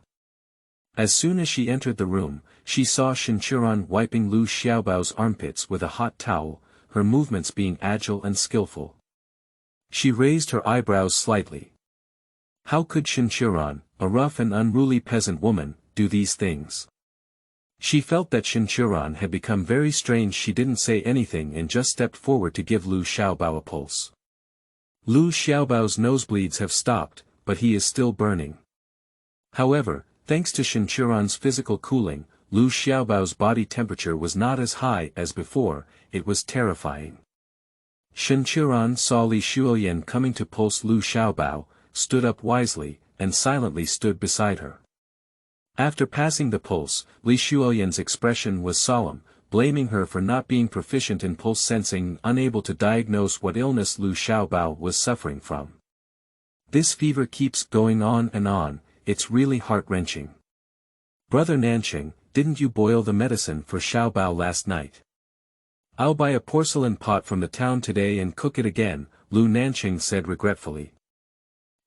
As soon as she entered the room, she saw Shen Qiuran wiping Lu Xiaobao's armpits with a hot towel, her movements being agile and skillful. She raised her eyebrows slightly. How could Shen Qiuran, a rough and unruly peasant woman, do these things? She felt that Shen Qiuran had become very strange. She didn't say anything and just stepped forward to give Lu Xiaobao a pulse. Lu Xiaobao's nosebleeds have stopped, but he is still burning. However, thanks to Shen Qiuran's physical cooling, Lu Xiaobao's body temperature was not as high as before. It was terrifying. Shen Qiuran saw Li Shuolian coming to pulse Lu Xiaobao, stood up wisely, and silently stood beside her. After passing the pulse, Li Shuolian's expression was solemn, blaming her for not being proficient in pulse sensing, unable to diagnose what illness Liu Xiaobao was suffering from. This fever keeps going on and on, it's really heart-wrenching. Brother Nanqing, didn't you boil the medicine for Xiaobao last night? I'll buy a porcelain pot from the town today and cook it again, Liu Nanqing said regretfully.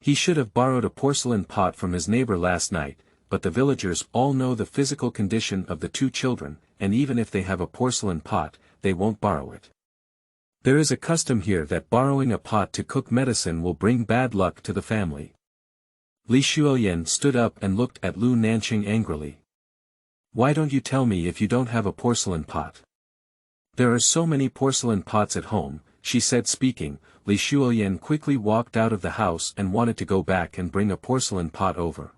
He should have borrowed a porcelain pot from his neighbor last night, but the villagers all know the physical condition of the two children, and even if they have a porcelain pot, they won't borrow it. There is a custom here that borrowing a pot to cook medicine will bring bad luck to the family. Li Shuoyan stood up and looked at Liu Nanqing angrily. Why don't you tell me if you don't have a porcelain pot? There are so many porcelain pots at home, she said speaking. Li Shuoyan quickly walked out of the house and wanted to go back and bring a porcelain pot over.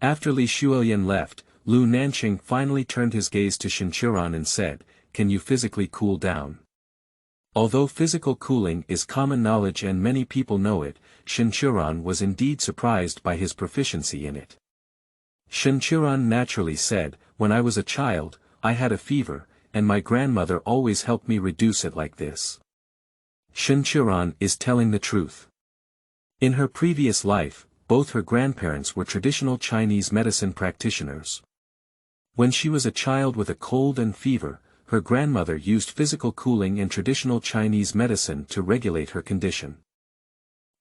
After Li Shuoyan left, Liu Nanqing finally turned his gaze to Shen Qiuran and said, "Can you physically cool down?" Although physical cooling is common knowledge and many people know it, Shen Qiuran was indeed surprised by his proficiency in it. Shen Qiuran naturally said, "When I was a child, I had a fever, and my grandmother always helped me reduce it like this." Shen Qiuran is telling the truth. In her previous life, both her grandparents were traditional Chinese medicine practitioners. When she was a child with a cold and fever, her grandmother used physical cooling and traditional Chinese medicine to regulate her condition.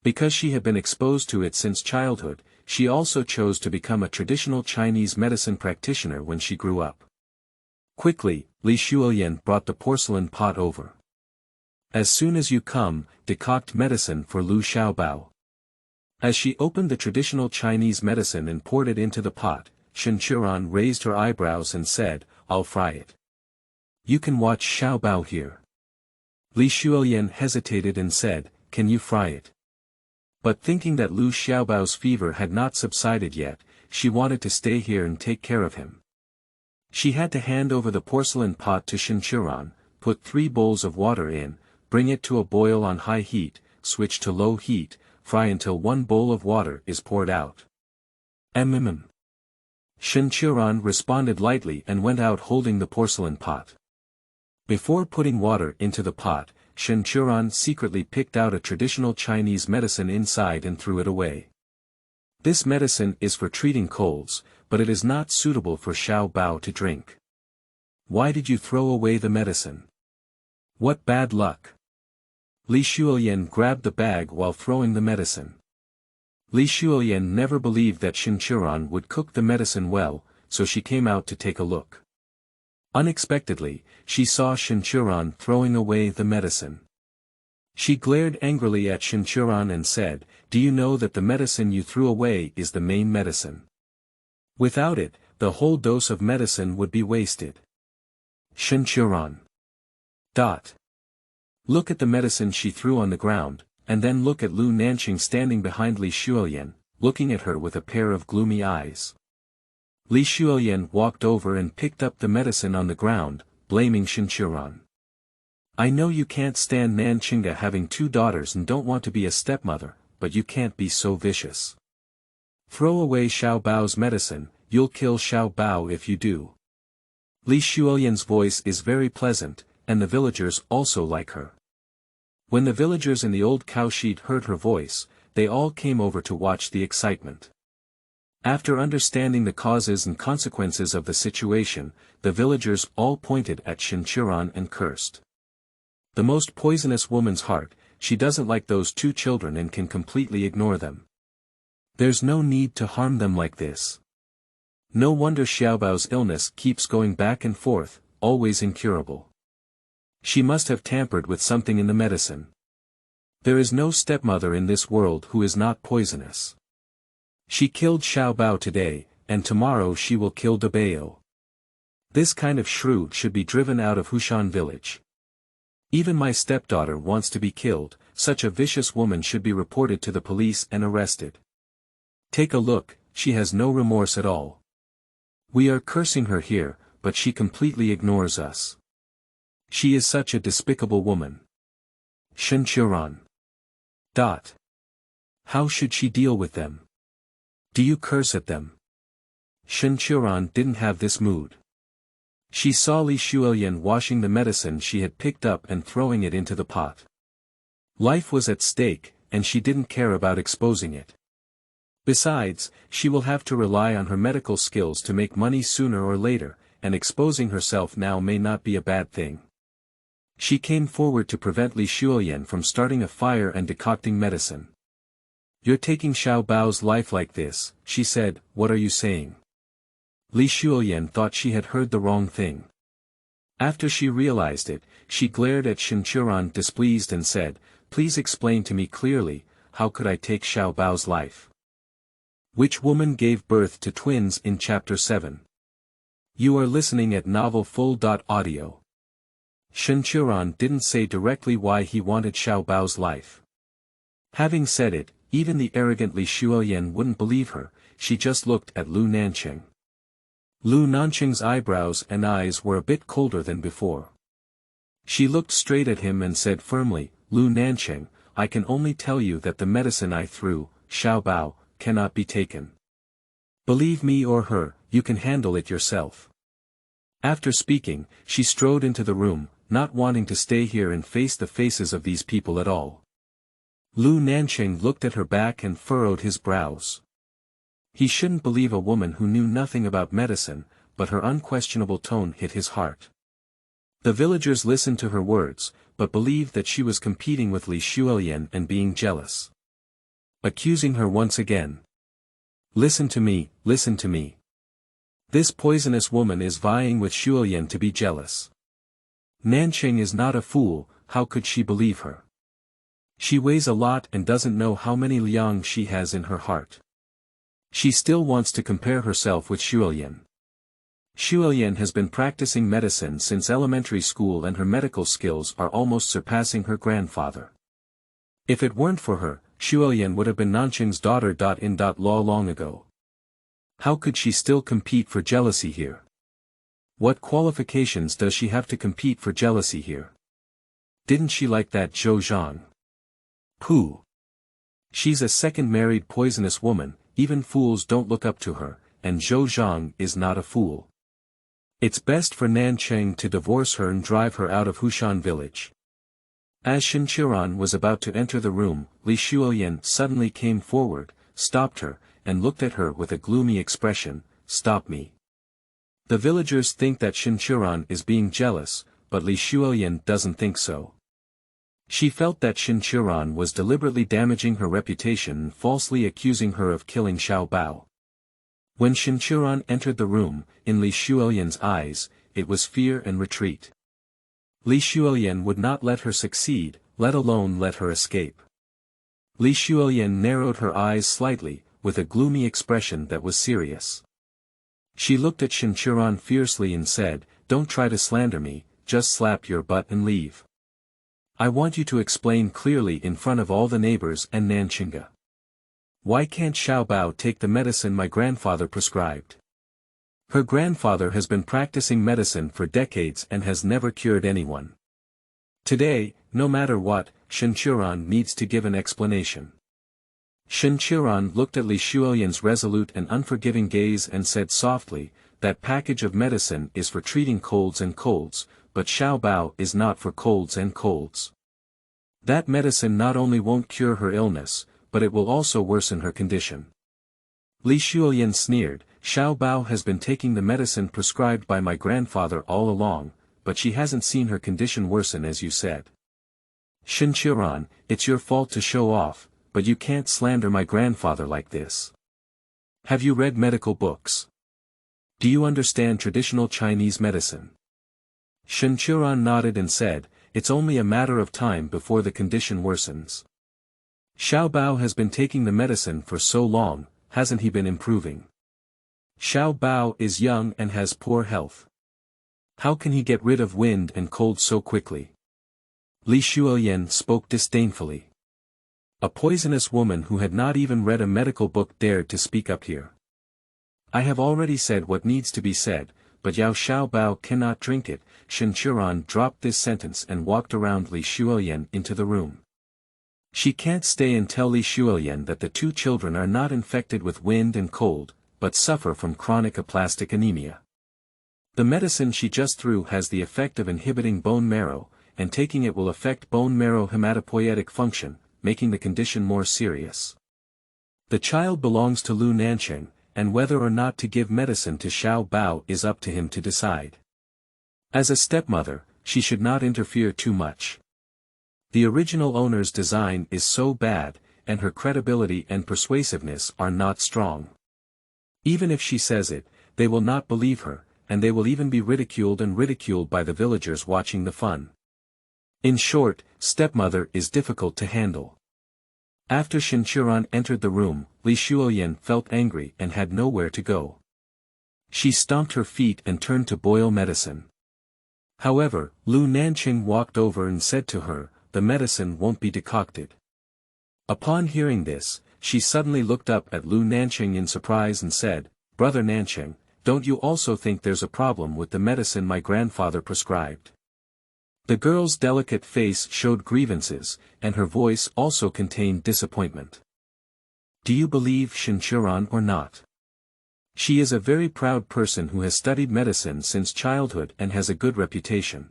Because she had been exposed to it since childhood, she also chose to become a traditional Chinese medicine practitioner when she grew up. Quickly, Li Shuoyan brought the porcelain pot over. As soon as you come, decoct medicine for Liu Xiaobao. As she opened the traditional Chinese medicine and poured it into the pot, Shen Qiuran raised her eyebrows and said, "I'll fry it." "You can watch Xiaobao here." Li Shuoyan hesitated and said, "Can you fry it?" But thinking that Liu Xiaobao's fever had not subsided yet, she wanted to stay here and take care of him. She had to hand over the porcelain pot to Shen Qiuran, put 3 bowls of water in, bring it to a boil on high heat, switch to low heat, fry until 1 bowl of water is poured out. Shen Qiuran responded lightly and went out holding the porcelain pot. Before putting water into the pot, Shen Qiuran secretly picked out a traditional Chinese medicine inside and threw it away. This medicine is for treating colds, but it is not suitable for Xiaobao to drink. Why did you throw away the medicine? What bad luck! Li Shuoyan grabbed the bag while throwing the medicine. Li Shuoyan never believed that Shen Qiuran would cook the medicine well, so she came out to take a look. Unexpectedly, she saw Shen Qiuran throwing away the medicine. She glared angrily at Shen Qiuran and said, "Do you know that the medicine you threw away is the main medicine? Without it, the whole dose of medicine would be wasted." Shen Qiuran. Look at the medicine she threw on the ground, and then look at Liu Nanqing standing behind Li Shuoyan, looking at her with a pair of gloomy eyes. Li Shuoyan walked over and picked up the medicine on the ground, blaming Shen Qiuran. "I know you can't stand Nanqing having 2 daughters and don't want to be a stepmother, but you can't be so vicious. Throw away Xiaobao's medicine, you'll kill Xiaobao if you do." Li Shuoyan's voice is very pleasant, and the villagers also like her. When the villagers in the old cowshed heard her voice, they all came over to watch the excitement. After understanding the causes and consequences of the situation, the villagers all pointed at Shen Qiuran and cursed. The most poisonous woman's heart, she doesn't like those 2 children and can completely ignore them. There's no need to harm them like this. No wonder Xiaobao's illness keeps going back and forth, always incurable. She must have tampered with something in the medicine. There is no stepmother in this world who is not poisonous. She killed Xiaobao today, and tomorrow she will kill Dabao. This kind of shrew should be driven out of Hushan village. Even my stepdaughter wants to be killed, such a vicious woman should be reported to the police and arrested. Take a look, she has no remorse at all. We are cursing her here, but she completely ignores us. She is such a despicable woman. Shen Qiuran. How should she deal with them? Do you curse at them? Shen Qiuran didn't have this mood. She saw Li Qiuran washing the medicine she had picked up and throwing it into the pot. Life was at stake, and she didn't care about exposing it. Besides, she will have to rely on her medical skills to make money sooner or later, and exposing herself now may not be a bad thing. She came forward to prevent Li Qiuran from starting a fire and decocting medicine. "You're taking Xiao Bao's life like this," she said. "What are you saying?" Li Qiuran thought she had heard the wrong thing. After she realized it, she glared at Shen Qiuran displeased and said, "Please explain to me clearly, how could I take Xiao Bao's life?" Which woman gave birth to twins in Chapter 7? You are listening at novel FUL.audio. Shen Qiuran didn't say directly why he wanted Xiao Bao's life. Having said it, even the arrogant Li Qiuran wouldn't believe her. She just looked at Lu Nanqing. Lu Nanqing's eyebrows and eyes were a bit colder than before. She looked straight at him and said firmly, "Lu Nanqing, I can only tell you that the medicine I threw, Xiao Bao, cannot be taken. Believe me or her, you can handle it yourself." After speaking, she strode into the room, not wanting to stay here and face the faces of these people at all. Lu Nanqing looked at her back and furrowed his brows. He shouldn't believe a woman who knew nothing about medicine, but her unquestionable tone hit his heart. The villagers listened to her words, but believed that she was competing with Li Qiuran and being jealous. Accusing her once again. Listen to me. This poisonous woman is vying with Qiuran to be jealous. Nanqing is not a fool, how could she believe her? She weighs a lot and doesn't know how many liang she has in her heart. She still wants to compare herself with Qiuran. Qiuran has been practicing medicine since elementary school and her medical skills are almost surpassing her grandfather. If it weren't for her, Qiuran would have been Nanqing's daughter. Long ago. How could she still compete for jealousy here? What qualifications does she have to compete for jealousy here? Didn't she like that Zhou Zhang? Pooh. She's a second-married poisonous woman, even fools don't look up to her, and Zhou Zhang is not a fool. It's best for Nanqing to divorce her and drive her out of Hushan village. As Shen Qiuran was about to enter the room, Li Qiuran suddenly came forward, stopped her, and looked at her with a gloomy expression. "Stop me." The villagers think that Shen Qiuran is being jealous, but Li Qiuran doesn't think so. She felt that Shen Qiuran was deliberately damaging her reputation and falsely accusing her of killing Xiao Bao. When Shen Qiuran entered the room, in Li Qiuran's eyes, it was fear and retreat. Li Qiuran would not let her succeed, let alone let her escape. Li Qiuran narrowed her eyes slightly, with a gloomy expression that was serious. She looked at Shen Qiuran fiercely and said, "Don't try to slander me, just slap your butt and leave. I want you to explain clearly in front of all the neighbors and Nanqing. Why can't Xiao Bao take the medicine my grandfather prescribed? Her grandfather has been practicing medicine for decades and has never cured anyone. Today, no matter what, Shen Qiuran needs to give an explanation." Shen Qiuran looked at Li Qiuran's resolute and unforgiving gaze and said softly, "That package of medicine is for treating colds and colds, but Xiao Bao is not for colds and colds. That medicine not only won't cure her illness, but it will also worsen her condition." Li Qiuran sneered, "Xiao Bao has been taking the medicine prescribed by my grandfather all along, but she hasn't seen her condition worsen as you said. Shen Qiuran, it's your fault to show off, but you can't slander my grandfather like this. Have you read medical books? Do you understand traditional Chinese medicine?" Shen Qiuran nodded and said, "It's only a matter of time before the condition worsens. Xiao Bao has been taking the medicine for so long, hasn't he been improving? Xiao Bao is young and has poor health. How can he get rid of wind and cold so quickly?" Li Qiuran spoke disdainfully. A poisonous woman who had not even read a medical book dared to speak up here. "I have already said what needs to be said, but Yao Xiao Bao cannot drink it." Shen Qiuran dropped this sentence and walked around Li Qiuran into the room. She can't stay and tell Li Qiuran that the two children are not infected with wind and cold, but suffer from chronic aplastic anemia. The medicine she just threw has the effect of inhibiting bone marrow, and taking it will affect bone marrow hematopoietic function, making the condition more serious. The child belongs to Lu Nanqing, and whether or not to give medicine to Xiao Bao is up to him to decide. As a stepmother, she should not interfere too much. The original owner's design is so bad, and her credibility and persuasiveness are not strong. Even if she says it, they will not believe her, and they will even be ridiculed by the villagers watching the fun. In short, stepmother is difficult to handle. After Shen Qiuran entered the room, Li Shuoyan felt angry and had nowhere to go. She stomped her feet and turned to boil medicine. However, Lu Nanqing walked over and said to her, "The medicine won't be decocted." Upon hearing this, she suddenly looked up at Lu Nanqing in surprise and said, "Brother Nanqing, don't you also think there's a problem with the medicine my grandfather prescribed?" The girl's delicate face showed grievances, and her voice also contained disappointment. "Do you believe Shen Qiuran or not? She is a very proud person who has studied medicine since childhood and has a good reputation.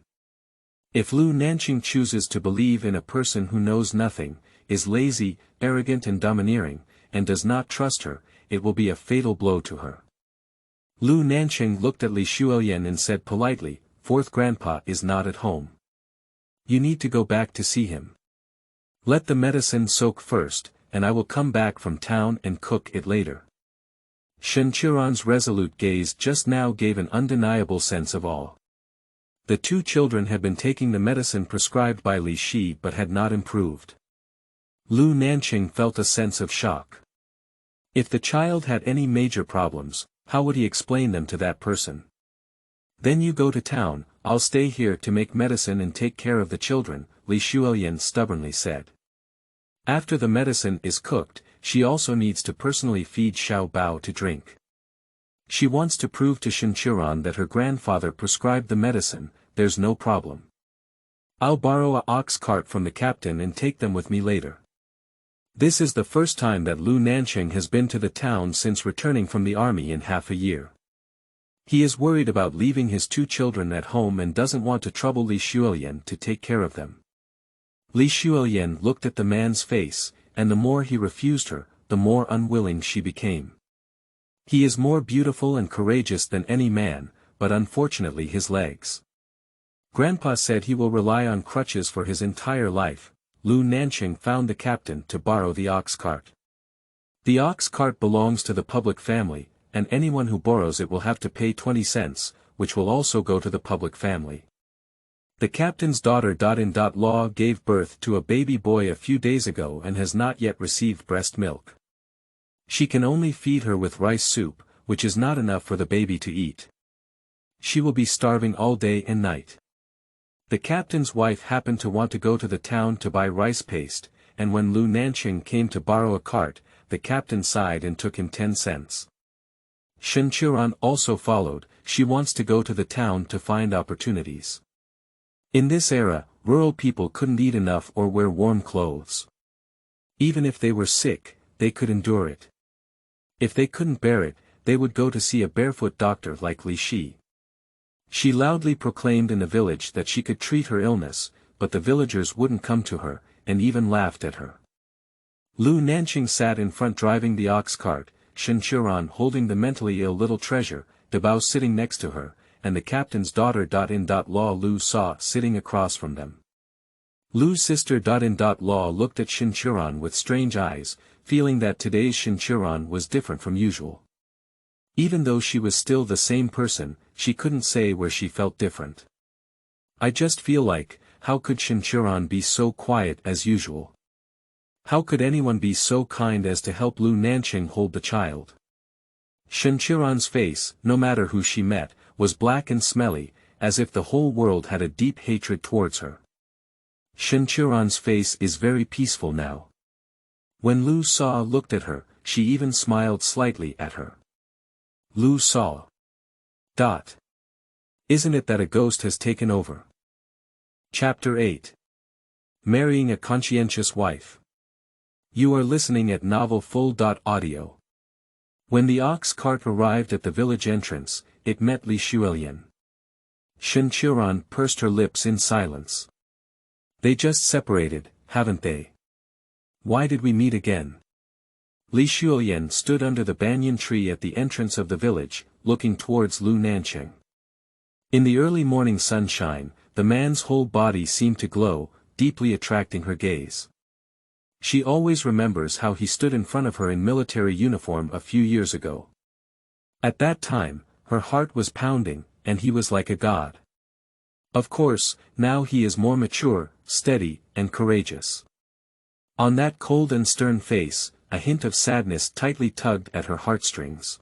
If Lu Nanqing chooses to believe in a person who knows nothing, is lazy, arrogant and domineering, and does not trust her, it will be a fatal blow to her." Lu Nanqing looked at Li Shuoyan and said politely, "Fourth grandpa is not at home. You need to go back to see him. Let the medicine soak first, and I will come back from town and cook it later." Shen Qiuran's resolute gaze just now gave an undeniable sense of awe. The two children had been taking the medicine prescribed by Li Shi but had not improved. Lu Nanqing felt a sense of shock. If the child had any major problems, how would he explain them to that person? "Then you go to town, I'll stay here to make medicine and take care of the children," Li Shuoyan stubbornly said. After the medicine is cooked, she also needs to personally feed Xiao Bao to drink. She wants to prove to Shen Qiuran that her grandfather prescribed the medicine. "There's no problem. I'll borrow a ox cart from the captain and take them with me later." This is the first time that Lu Nanqing has been to the town since returning from the army in half a year. He is worried about leaving his two children at home and doesn't want to trouble Li Shuoyan to take care of them. Li Shuoyan looked at the man's face, and the more he refused her, the more unwilling she became. He is more beautiful and courageous than any man, but unfortunately his legs. Grandpa said he will rely on crutches for his entire life. Lu Nanqing found the captain to borrow the ox cart. The ox cart belongs to the public family, and anyone who borrows it will have to pay 20 cents, which will also go to the public family. The captain's daughter-in-law gave birth to a baby boy a few days ago and has not yet received breast milk. She can only feed her with rice soup, which is not enough for the baby to eat. She will be starving all day and night. The captain's wife happened to want to go to the town to buy rice paste, and when Lu Nanqing came to borrow a cart, the captain sighed and took him 10 cents. Shen Qiuran also followed. She wants to go to the town to find opportunities. In this era, rural people couldn't eat enough or wear warm clothes. Even if they were sick, they could endure it. If they couldn't bear it, they would go to see a barefoot doctor like Li Shi. She loudly proclaimed in the village that she could treat her illness, but the villagers wouldn't come to her, and even laughed at her. Lu Nanqing sat in front driving the ox cart, Shen Qiuran holding the mentally ill little treasure, Dabao sitting next to her, and the captain's daughter-in-law Lu Sa sitting across from them. Lu's sister-in-law looked at Shen Qiuran with strange eyes, feeling that today's Shen Qiuran was different from usual. Even though she was still the same person, she couldn't say where she felt different. "I just feel like, how could Shen Qiuran be so quiet as usual? How could anyone be so kind as to help Lu Nanqing hold the child?" Shen Qiuran's face, no matter who she met, was black and smelly, as if the whole world had a deep hatred towards her. Shen Qiuran's face is very peaceful now. When Lu Sa looked at her, she even smiled slightly at her. Lu Sa. Isn't it that a ghost has taken over? Chapter 8. Marrying a Conscientious Wife. You are listening at Novel FUL. Audio. When the ox cart arrived at the village entrance, it met Li Shuoyan. Shen Qiuran pursed her lips in silence. They just separated, haven't they? Why did we meet again? Li Shuoyan stood under the banyan tree at the entrance of the village, looking towards Lu Nanqing. In the early morning sunshine, the man's whole body seemed to glow, deeply attracting her gaze. She always remembers how he stood in front of her in military uniform a few years ago. At that time, her heart was pounding, and he was like a god. Of course, now he is more mature, steady, and courageous. On that cold and stern face, a hint of sadness tightly tugged at her heartstrings.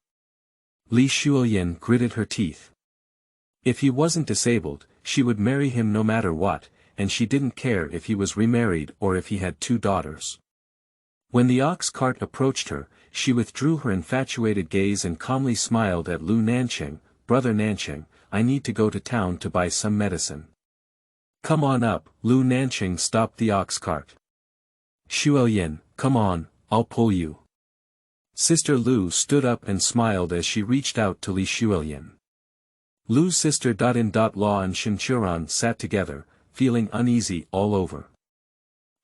Li Shuoyan gritted her teeth. If he wasn't disabled, she would marry him no matter what, and she didn't care if he was remarried or if he had 2 daughters. When the ox cart approached her, she withdrew her infatuated gaze and calmly smiled at Lu Nanqing. Brother Nanqing, I need to go to town to buy some medicine. Come on up. Lu Nanqing stopped the ox cart. Shuoyan, come on, I'll pull you. Sister Lu stood up and smiled as she reached out to Li Shuoyan. Lu's sister Law and Shen Qiuran sat together, feeling uneasy all over.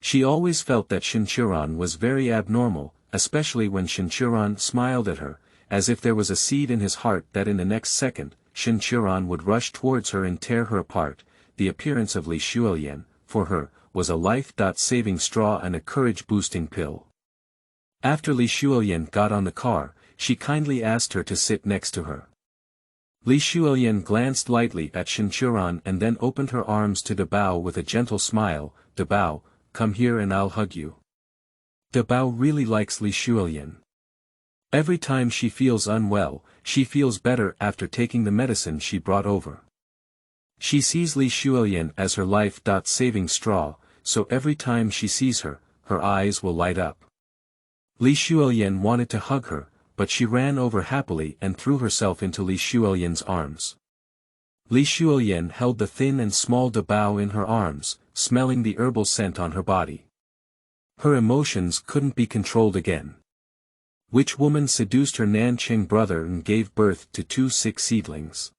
She always felt that Shen Qiuran was very abnormal, especially when Shen Qiuran smiled at her, as if there was a seed in his heart that in the next second, Shen Qiuran would rush towards her and tear her apart. The appearance of Li Shuoyan, for her, was a life-saving straw and a courage-boosting pill. After Li Shuoyan got on the car, she kindly asked her to sit next to her. Li Shuoyan glanced lightly at Shen Qiuran and then opened her arms to Dabao with a gentle smile. Dabao, come here and I'll hug you. Dabao really likes Li Shuoyan. Every time she feels unwell, she feels better after taking the medicine she brought over. She sees Li Shuoyan as her life-saving straw, so every time she sees her, her eyes will light up. Li Shuoyan wanted to hug her, but she ran over happily and threw herself into Li Shuoyan's arms. Li Shuoyan held the thin and small Dabao in her arms, smelling the herbal scent on her body. Her emotions couldn't be controlled again. Which woman seduced her Nanqing brother and gave birth to 2 sick seedlings?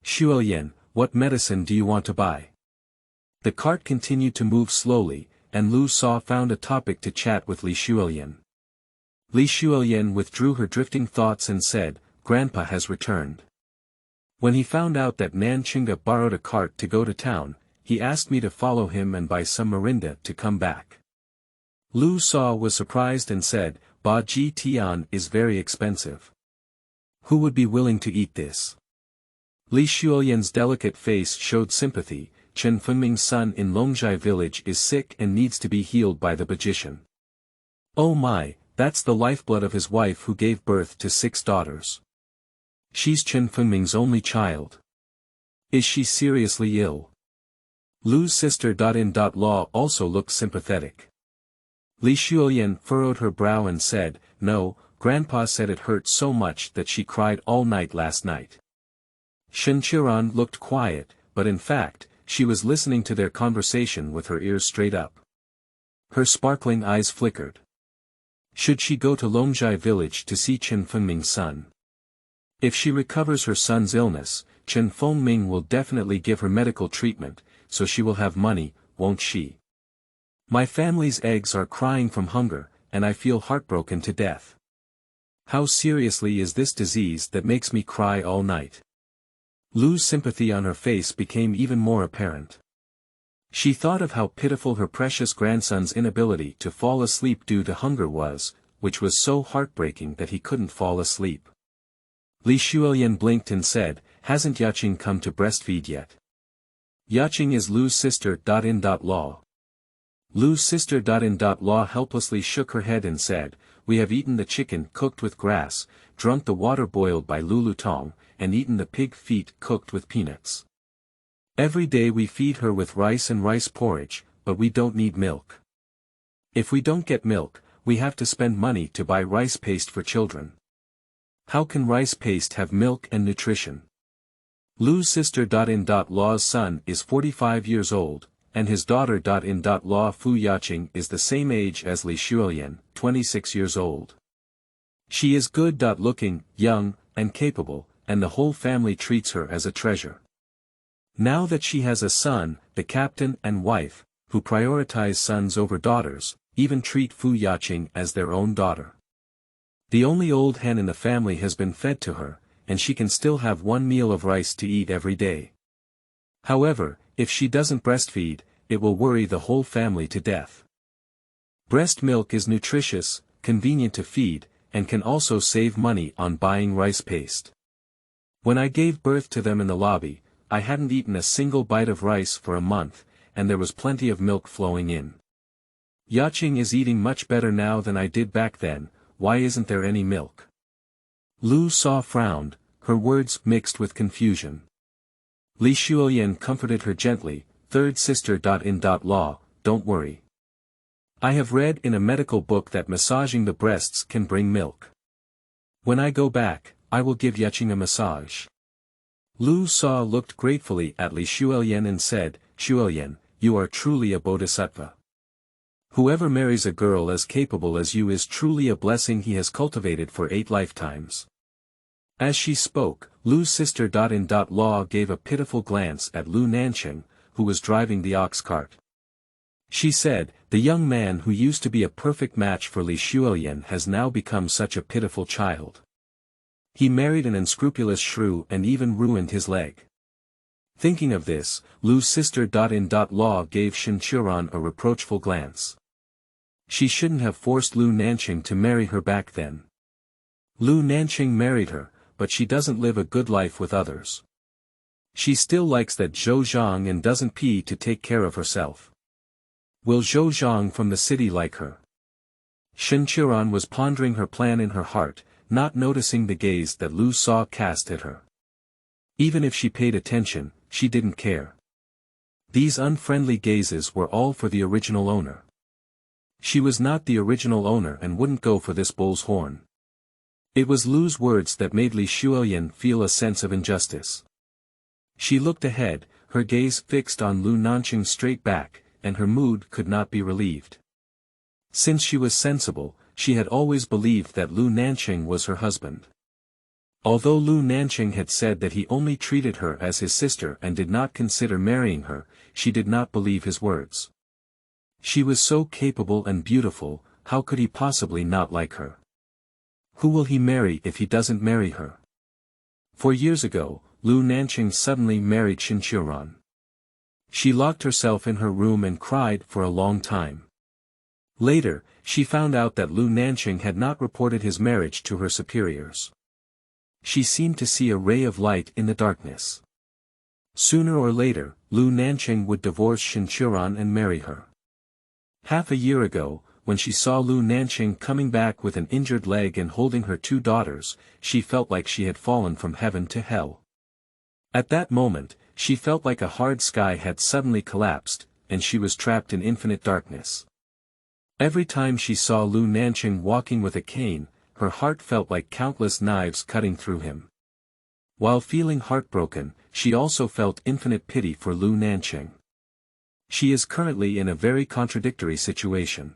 Shuoyan, what medicine do you want to buy? The cart continued to move slowly, and Lu Sa found a topic to chat with Li Shuoyan. Li Shuoyan withdrew her drifting thoughts and said, Grandpa has returned. When he found out that Nanqing borrowed a cart to go to town, he asked me to follow him and buy some Mirinda to come back. Lu Sa was surprised and said, Ba Ji Tian is very expensive. Who would be willing to eat this? Li Shuoyan's delicate face showed sympathy. Chen Fengming's son in Longjai village is sick and needs to be healed by the magician. Oh my, that's the lifeblood of his wife who gave birth to 6 daughters. She's Chen Fengming's only child. Is she seriously ill? Lu's sister Law also looked sympathetic. Li Shuoyan furrowed her brow and said, No, Grandpa said it hurt so much that she cried all night last night. Shen Qiuran looked quiet, but in fact, she was listening to their conversation with her ears straight up. Her sparkling eyes flickered. Should she go to Longjai village to see Chen Fengming's son? If she recovers her son's illness, Chen Fengming will definitely give her medical treatment, so she will have money, won't she? My family's eggs are crying from hunger, and I feel heartbroken to death. How seriously is this disease that makes me cry all night? Lu's sympathy on her face became even more apparent. She thought of how pitiful her precious grandson's inability to fall asleep due to hunger was, which was so heartbreaking that he couldn't fall asleep. Li Shuoyan blinked and said, Hasn't Yaqing come to breastfeed yet? Yaqing is Lu's sister. Law. Lu's sister. Law helplessly shook her head and said, We have eaten the chicken cooked with grass, drunk the water boiled by Lulutong, and eaten the pig feet cooked with peanuts. Every day we feed her with rice and rice porridge, but we don't need milk. If we don't get milk, we have to spend money to buy rice paste for children. How can rice paste have milk and nutrition? Lu's sister. Law's son is 45 years old, and his daughter. Law Fu Yaqing is the same age as Li Shuoyan, 26 years old. She is good-looking, young, and capable, and the whole family treats her as a treasure. Now that she has a son, the captain and wife, who prioritize sons over daughters, even treat Fu Yaqing as their own daughter. The only old hen in the family has been fed to her, and she can still have one meal of rice to eat every day. However, if she doesn't breastfeed, it will worry the whole family to death. Breast milk is nutritious, convenient to feed, and can also save money on buying rice paste. When I gave birth to them in the lobby, I hadn't eaten a single bite of rice for a month, and there was plenty of milk flowing in. Yaqing is eating much better now than I did back then. Why isn't there any milk? Lu Sa frowned, her words mixed with confusion. Li Shuoyan comforted her gently, third sister.in.law, don't worry. I have read in a medical book that massaging the breasts can bring milk. When I go back, I will give Yaqing a massage. Lu Sa looked gratefully at Li Shuoyan and said, Shuoyan, you are truly a bodhisattva. Whoever marries a girl as capable as you is truly a blessing he has cultivated for 8 lifetimes. As she spoke, Lu's sister.in.law gave a pitiful glance at Lu Nanqing, who was driving the ox cart. She said, the young man who used to be a perfect match for Li Shuoyan has now become such a pitiful child. He married an unscrupulous shrew and even ruined his leg. Thinking of this, Lu's sister.in.law gave Shen Qiuran a reproachful glance. She shouldn't have forced Lu Nanqing to marry her back then. Lu Nanqing married her, but she doesn't live a good life with others. She still likes that Zhou Zhang and doesn't pee to take care of herself. Will Zhou Zhang from the city like her? Shen Qiuran was pondering her plan in her heart, not noticing the gaze that Lu Sa cast at her. Even if she paid attention, she didn't care. These unfriendly gazes were all for the original owner. She was not the original owner and wouldn't go for this bull's horn. It was Lu's words that made Li Shuoyan feel a sense of injustice. She looked ahead, her gaze fixed on Lu Nanqing's straight back, and her mood could not be relieved. Since she was sensible, she had always believed that Lu Nanqing was her husband. Although Lu Nanqing had said that he only treated her as his sister and did not consider marrying her, she did not believe his words. She was so capable and beautiful, how could he possibly not like her? Who will he marry if he doesn't marry her? 4 years ago, Lu Nanqing suddenly married Shen Qiuran. She locked herself in her room and cried for a long time. Later, she found out that Lu Nanqing had not reported his marriage to her superiors. She seemed to see a ray of light in the darkness. Sooner or later, Lu Nanqing would divorce Shen Qiuran and marry her. Half a year ago, when she saw Lu Nanqing coming back with an injured leg and holding her 2 daughters, she felt like she had fallen from heaven to hell. At that moment, she felt like a hard sky had suddenly collapsed, and she was trapped in infinite darkness. Every time she saw Lu Nanqing walking with a cane, her heart felt like countless knives cutting through him. While feeling heartbroken, she also felt infinite pity for Lu Nanqing. She is currently in a very contradictory situation.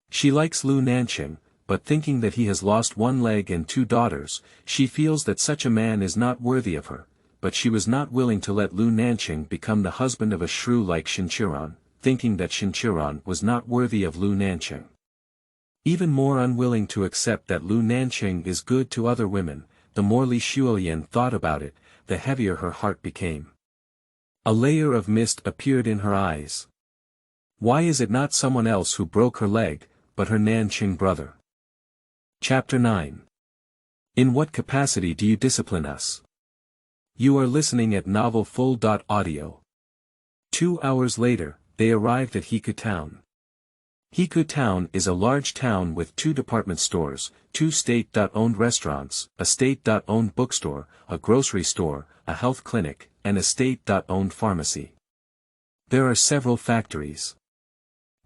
She likes Lu Nanqing, but thinking that he has lost 1 leg and 2 daughters, she feels that such a man is not worthy of her, but she was not willing to let Lu Nanqing become the husband of a shrew like Shen Qiuran, thinking that Shen Qiuran was not worthy of Lu Nanqing. Even more unwilling to accept that Lu Nanqing is good to other women, the more Li Shuoyan thought about it, the heavier her heart became. A layer of mist appeared in her eyes. Why is it not someone else who broke her leg, but her Nanqing brother? Chapter 9. In what capacity do you discipline us? You are listening at Novel Full.audio. 2 hours later, they arrived at Hekou Town. Hekou Town is a large town with 2 department stores, 2 state-owned restaurants, a state-owned bookstore, a grocery store, a health clinic, and a state-owned pharmacy. There are several factories.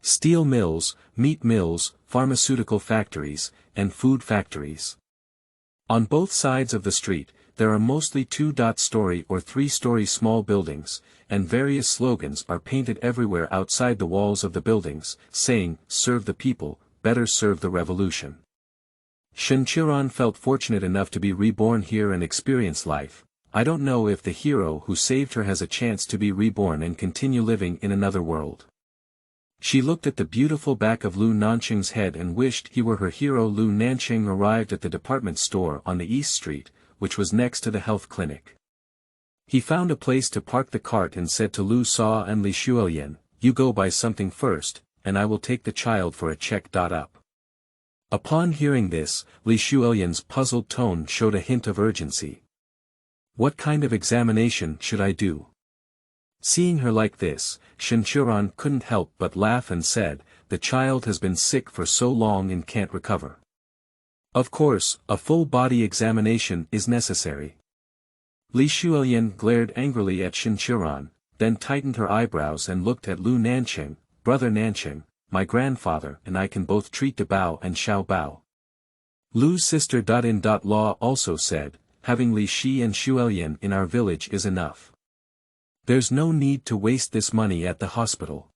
Steel mills, meat mills, pharmaceutical factories, and food factories. On both sides of the street, there are mostly 2-story or 3-story small buildings, and various slogans are painted everywhere outside the walls of the buildings, saying, "Serve the people, better serve the revolution." Shen Qiuran felt fortunate enough to be reborn here and experience life, I don't know if the hero who saved her has a chance to be reborn and continue living in another world. She looked at the beautiful back of Lu Nanqing's head and wished he were her hero. Lu Nanqing arrived at the department store on the East Street, which was next to the health clinic. He found a place to park the cart and said to Lu Sa and Li Shuolian, "You go buy something first, and I will take the child for a check-up." Upon hearing this, Li Shuolian's puzzled tone showed a hint of urgency. "What kind of examination should I do?" Seeing her like this, Shen Qiuran couldn't help but laugh and said, "The child has been sick for so long and can't recover. Of course, a full body examination is necessary." Li Shuolian glared angrily at Shen Qiuran, then tightened her eyebrows and looked at Lu Nanqing. "Brother Nanqing, my grandfather and I can both treat Dabao and Xiaobao." Lu's sister Law also said, "Having Li Shi and Shuolian in our village is enough. There's no need to waste this money at the hospital."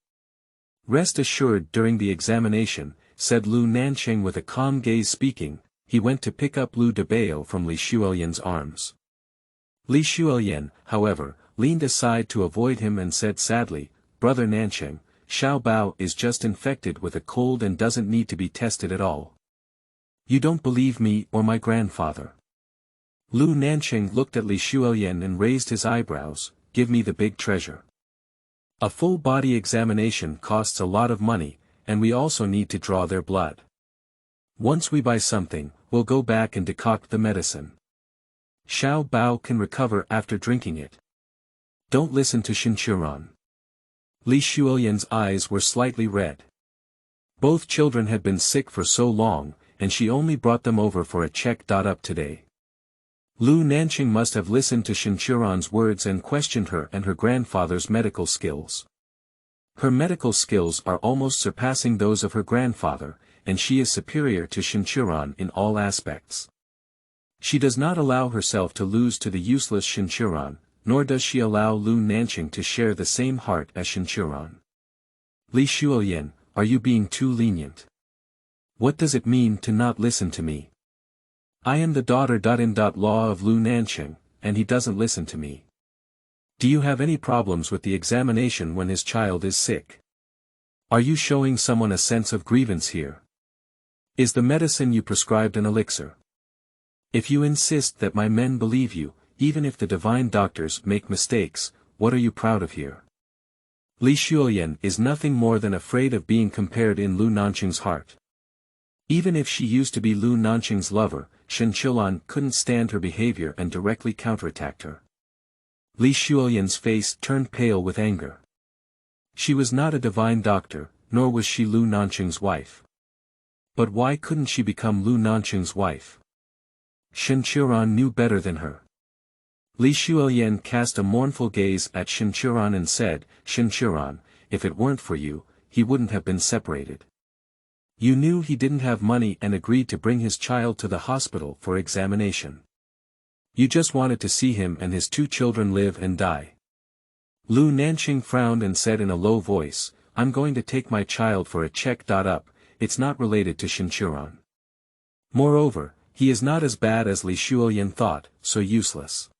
"Rest assured during the examination," said Lu Nanqing with a calm gaze. Speaking, he went to pick up Lu Dabao from Li Shuolian's arms. Li Shuolian, however, leaned aside to avoid him and said sadly, "Brother Nanqing, Xiaobao is just infected with a cold and doesn't need to be tested at all. You don't believe me or my grandfather?" Lu Nanqing looked at Li Shuolian and raised his eyebrows. "Give me the big treasure. A full body examination costs a lot of money, and we also need to draw their blood. Once we buy something, we'll go back and decoct the medicine. Xiaobao can recover after drinking it. Don't listen to Shen Qiuran." Li Shuolian's eyes were slightly red. Both children had been sick for so long, and she only brought them over for a check-up today. Lu Nanqing must have listened to Shen Qiuran's words and questioned her and her grandfather's medical skills. Her medical skills are almost surpassing those of her grandfather, and she is superior to Shen Qiuran in all aspects. She does not allow herself to lose to the useless Shen Qiuran, nor does she allow Lu Nanqing to share the same heart as Shen Qiuran. "Li Shuolian, are you being too lenient? What does it mean to not listen to me? I am the daughter-in-law of Lu Nanqing, and he doesn't listen to me. Do you have any problems with the examination when his child is sick? Are you showing someone a sense of grievance here? Is the medicine you prescribed an elixir? If you insist that my men believe you, even if the divine doctors make mistakes, what are you proud of here?" Li Shuolian is nothing more than afraid of being compared in Lu Nanqing's heart. Even if she used to be Lu Nanqing's lover, Shen Qiuran couldn't stand her behavior and directly counterattacked her. Li Shuolian's face turned pale with anger. She was not a divine doctor, nor was she Lu Nanqing's wife. But why couldn't she become Lu Nanqing's wife? Shen Qiuran knew better than her. Li Shuolian cast a mournful gaze at Shen Qiuran and said, "Shen Qiuran, if it weren't for you, he wouldn't have been separated. You knew he didn't have money and agreed to bring his child to the hospital for examination. You just wanted to see him and his 2 children live and die." Lu Nanqing frowned and said in a low voice, "I'm going to take my child for a check-up, it's not related to Shen Qiuran. Moreover, he is not as bad as Li Shuolian thought, so useless.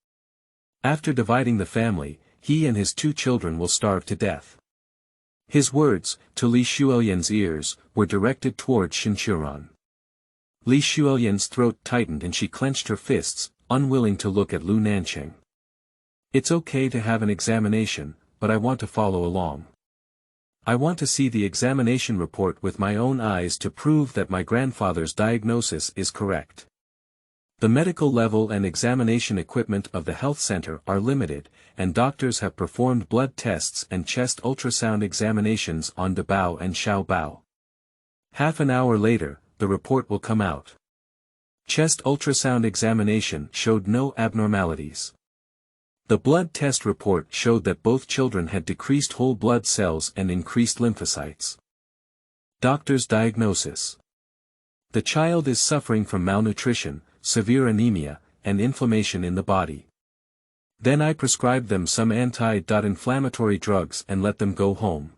After dividing the family, he and his 2 children will starve to death." His words, to Li Shuolian's ears, were directed toward Shen Qiuran. Li Shuolian's throat tightened and she clenched her fists, unwilling to look at Lu Nanqing. "It's okay to have an examination, but I want to follow along. I want to see the examination report with my own eyes to prove that my grandfather's diagnosis is correct. The medical level and examination equipment of the health center are limited, and doctors have performed blood tests and chest ultrasound examinations on Dabao and Xiaobao. Half an hour later, the report will come out. Chest ultrasound examination showed no abnormalities. The blood test report showed that both children had decreased whole blood cells and increased lymphocytes. Doctor's diagnosis. The child is suffering from malnutrition, severe anemia, and inflammation in the body. Then I prescribed them some anti-inflammatory drugs and let them go home.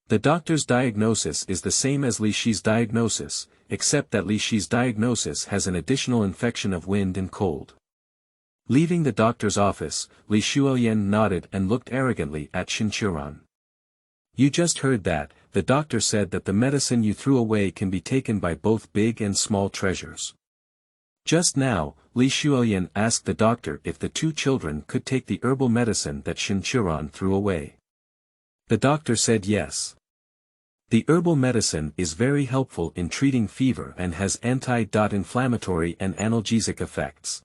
The doctor's diagnosis is the same as Li Shi's diagnosis, except that Li Shi's diagnosis has an additional infection of wind and cold. Leaving the doctor's office, Li Shuoyan nodded and looked arrogantly at Shen Qiuran. You just heard that, the doctor said that the medicine you threw away can be taken by both big and small treasures. Just now, Li Shuoyan asked the doctor if the two children could take the herbal medicine that Shen Qiuran threw away. The doctor said yes. The herbal medicine is very helpful in treating fever and has anti-inflammatory and analgesic effects.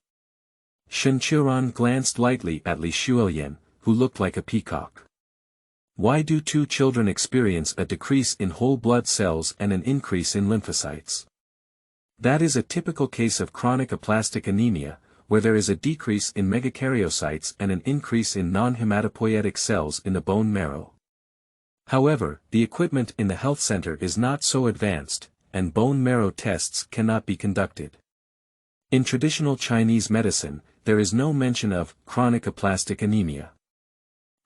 Shen Qiuran glanced lightly at Li Shuoyan, who looked like a peacock. Why do two children experience a decrease in whole blood cells and an increase in lymphocytes? That is a typical case of chronic aplastic anemia, where there is a decrease in megakaryocytes and an increase in non-hematopoietic cells in the bone marrow. However, the equipment in the health center is not so advanced, and bone marrow tests cannot be conducted. In traditional Chinese medicine, there is no mention of chronic aplastic anemia.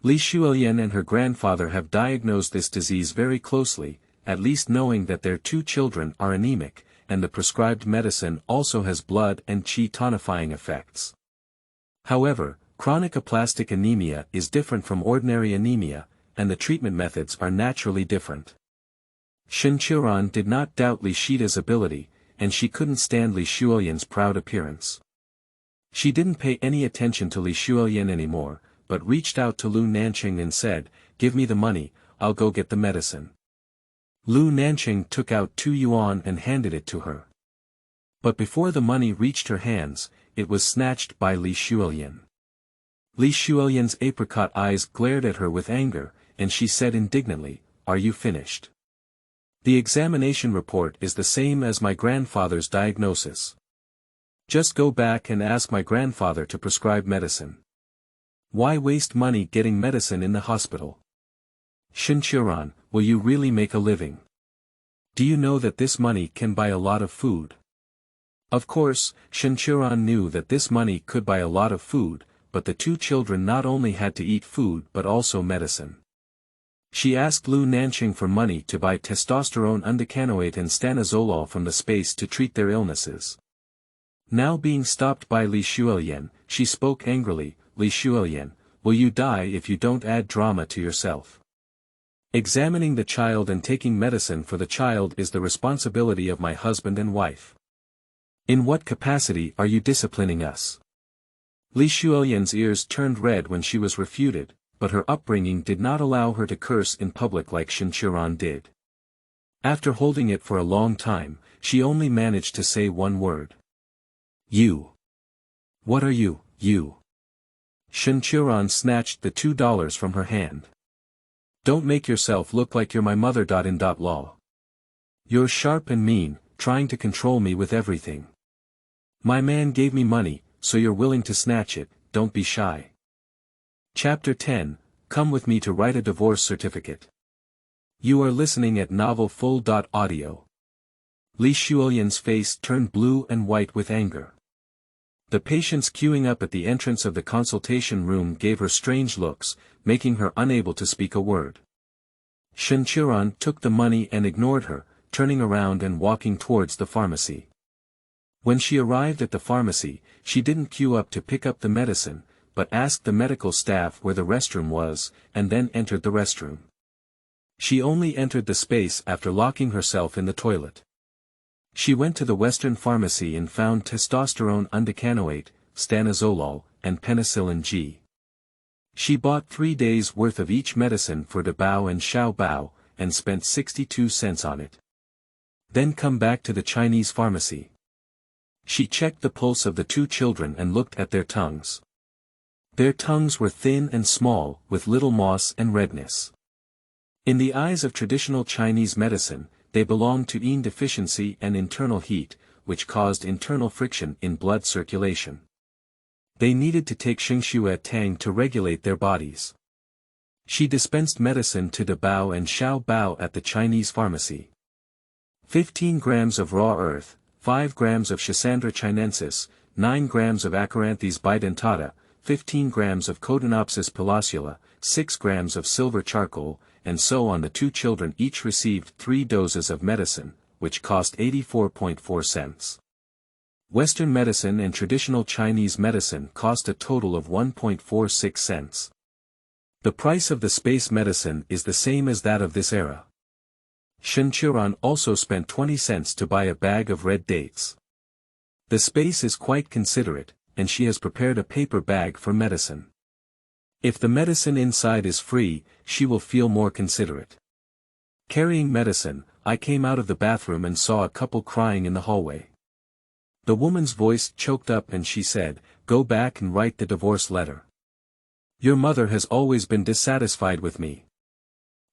Li Shuoyan and her grandfather have diagnosed this disease very closely, at least knowing that their two children are anemic, and the prescribed medicine also has blood and qi tonifying effects. However, chronic aplastic anemia is different from ordinary anemia, and the treatment methods are naturally different. Shen Qiuran did not doubt Li Shida's ability, and she couldn't stand Li Shuoyan's proud appearance. She didn't pay any attention to Li Shuoyan anymore, but reached out to Lu Nanqing and said, "Give me the money, I'll go get the medicine." Lu Nanqing took out 2 yuan and handed it to her. But before the money reached her hands, it was snatched by Li Shuoyan. Li Shuoyan's apricot eyes glared at her with anger, and she said indignantly, "Are you finished? The examination report is the same as my grandfather's diagnosis. Just go back and ask my grandfather to prescribe medicine. Why waste money getting medicine in the hospital? Shen Qiuran, will you really make a living? Do you know that this money can buy a lot of food?" Of course, Shen Qiuran knew that this money could buy a lot of food, but the two children not only had to eat food but also medicine. She asked Lu Nanqing for money to buy testosterone undecanoate and stanozolol from the space to treat their illnesses. Now being stopped by Li Shuoyan, she spoke angrily, "Li Shuoyan, will you die if you don't add drama to yourself? Examining the child and taking medicine for the child is the responsibility of my husband and wife. In what capacity are you disciplining us?" Li Shuoyan's ears turned red when she was refuted, but her upbringing did not allow her to curse in public like Shen Qiuran did. After holding it for a long time, she only managed to say one word. "You. What are you, you?" Shen Qiuran snatched the $2 from her hand. "Don't make yourself look like you're my mother. In law. You're sharp and mean, trying to control me with everything. My man gave me money, so you're willing to snatch it, don't be shy." Chapter 10, Come with me to write a divorce certificate. You are listening at novel FUL.audio. Li Shuoyan's face turned blue and white with anger. The patients queuing up at the entrance of the consultation room gave her strange looks, making her unable to speak a word. Shen Qiuran took the money and ignored her, turning around and walking towards the pharmacy. When she arrived at the pharmacy, she didn't queue up to pick up the medicine, but asked the medical staff where the restroom was, and then entered the restroom. She only entered the space after locking herself in the toilet. She went to the Western Pharmacy and found testosterone undecanoate, stanozolol, and penicillin G. She bought 3 days' worth of each medicine for Dabao and Xiaobao, and spent 62 cents on it. Then come back to the Chinese pharmacy. She checked the pulse of the two children and looked at their tongues. Their tongues were thin and small, with little moss and redness. In the eyes of traditional Chinese medicine, they belonged to yin deficiency and internal heat, which caused internal friction in blood circulation. They needed to take Xingxue Tang to regulate their bodies. She dispensed medicine to Dabao and Xiaobao at the Chinese pharmacy. 15 grams of raw earth, 5 grams of Schisandra chinensis, 9 grams of Acaranthes bidentata, 15 grams of Cotinopsis pilosula, 6 grams of silver charcoal, and so on. The two children each received 3 doses of medicine, which cost 84.4 cents. Western medicine and traditional Chinese medicine cost a total of 1.46 cents. The price of the space medicine is the same as that of this era. Shen Qiuran also spent 20 cents to buy a bag of red dates. The space is quite considerate, and she has prepared a paper bag for medicine. If the medicine inside is free, she will feel more considerate. Carrying medicine, I came out of the bathroom and saw a couple crying in the hallway. The woman's voice choked up and she said, "Go back and write the divorce letter. Your mother has always been dissatisfied with me.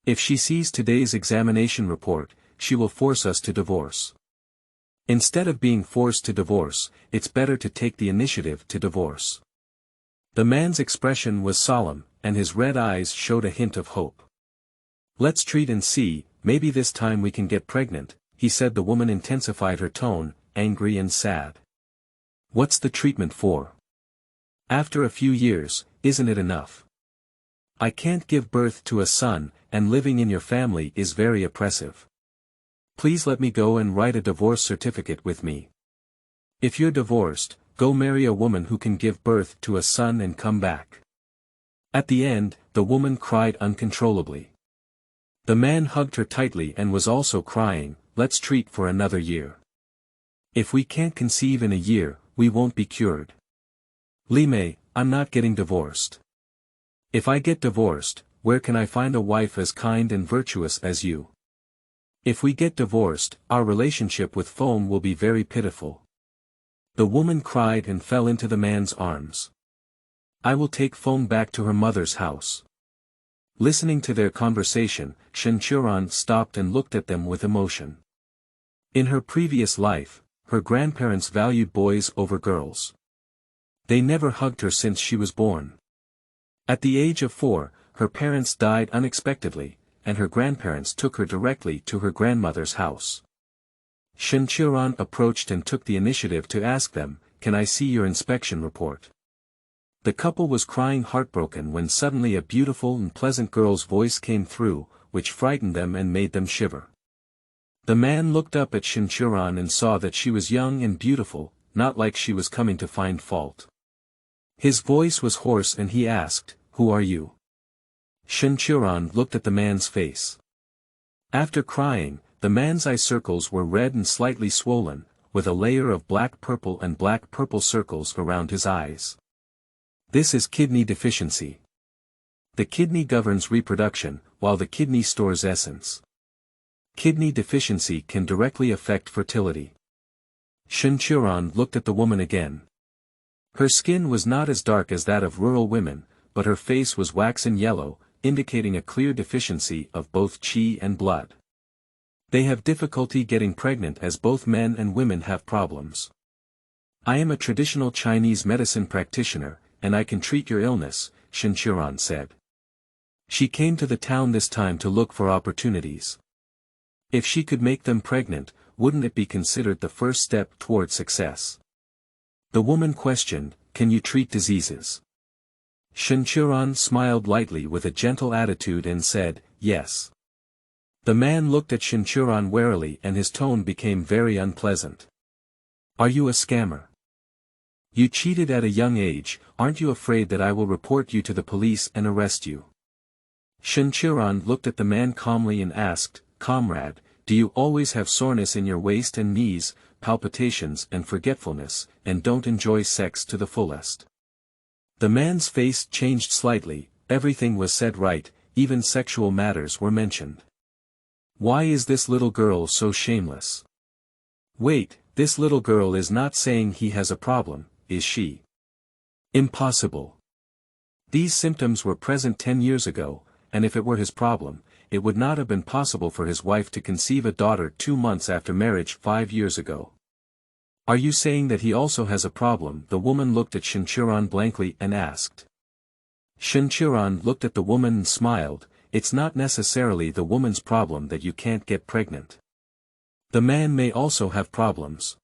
If she sees today's examination report, she will force us to divorce. Instead of being forced to divorce, it's better to take the initiative to divorce." The man's expression was solemn, and his red eyes showed a hint of hope. "Let's treat and see, maybe this time we can get pregnant," he said. The woman intensified her tone, angry and sad. "What's the treatment for? After a few years, isn't it enough? I can't give birth to a son, and living in your family is very oppressive. Please let me go and write a divorce certificate with me. If you're divorced, go marry a woman who can give birth to a son and come back." At the end, the woman cried uncontrollably. The man hugged her tightly and was also crying, "Let's treat for another year. If we can't conceive in a year, we won't be cured. Li Mei, I'm not getting divorced. If I get divorced, where can I find a wife as kind and virtuous as you? If we get divorced, our relationship with FUL will be very pitiful." The woman cried and fell into the man's arms. "I will take FUL back to her mother's house." Listening to their conversation, Shen Qiuran stopped and looked at them with emotion. In her previous life, her grandparents valued boys over girls. They never hugged her since she was born. At the age of 4, her parents died unexpectedly, and her grandparents took her directly to her grandmother's house. Shen Qiuran approached and took the initiative to ask them, "Can I see your inspection report?" The couple was crying heartbroken when suddenly a beautiful and pleasant girl's voice came through, which frightened them and made them shiver. The man looked up at Shen Qiuran and saw that she was young and beautiful, not like she was coming to find fault. His voice was hoarse and he asked, "Who are you?" Shen Qiuran looked at the man's face. After crying, the man's eye circles were red and slightly swollen, with a layer of black-purple and black-purple circles around his eyes. This is kidney deficiency. The kidney governs reproduction, while the kidney stores essence. Kidney deficiency can directly affect fertility. Shen Qiuran looked at the woman again. Her skin was not as dark as that of rural women, but her face was waxen yellow, indicating a clear deficiency of both qi and blood. They have difficulty getting pregnant as both men and women have problems. "I am a traditional Chinese medicine practitioner, and I can treat your illness," Shen Qiuran said. She came to the town this time to look for opportunities. If she could make them pregnant, wouldn't it be considered the first step toward success? The woman questioned, "Can you treat diseases?" Shen Qiuran smiled lightly with a gentle attitude and said, "Yes." The man looked at Shen Qiuran warily and his tone became very unpleasant. "Are you a scammer? You cheated at a young age, aren't you afraid that I will report you to the police and arrest you?" Shen Qiuran looked at the man calmly and asked, "Comrade, do you always have soreness in your waist and knees, palpitations and forgetfulness, and don't enjoy sex to the fullest?" The man's face changed slightly, everything was said right, even sexual matters were mentioned. Why is this little girl so shameless? Wait, this little girl is not saying he has a problem, is she? Impossible. These symptoms were present 10 years ago, and if it were his problem, it would not have been possible for his wife to conceive a daughter 2 months after marriage 5 years ago. "Are you saying that he also has a problem?" The woman looked at Shen Qiuran blankly and asked. Shen Qiuran looked at the woman and smiled, "It's not necessarily the woman's problem that you can't get pregnant. The man may also have problems."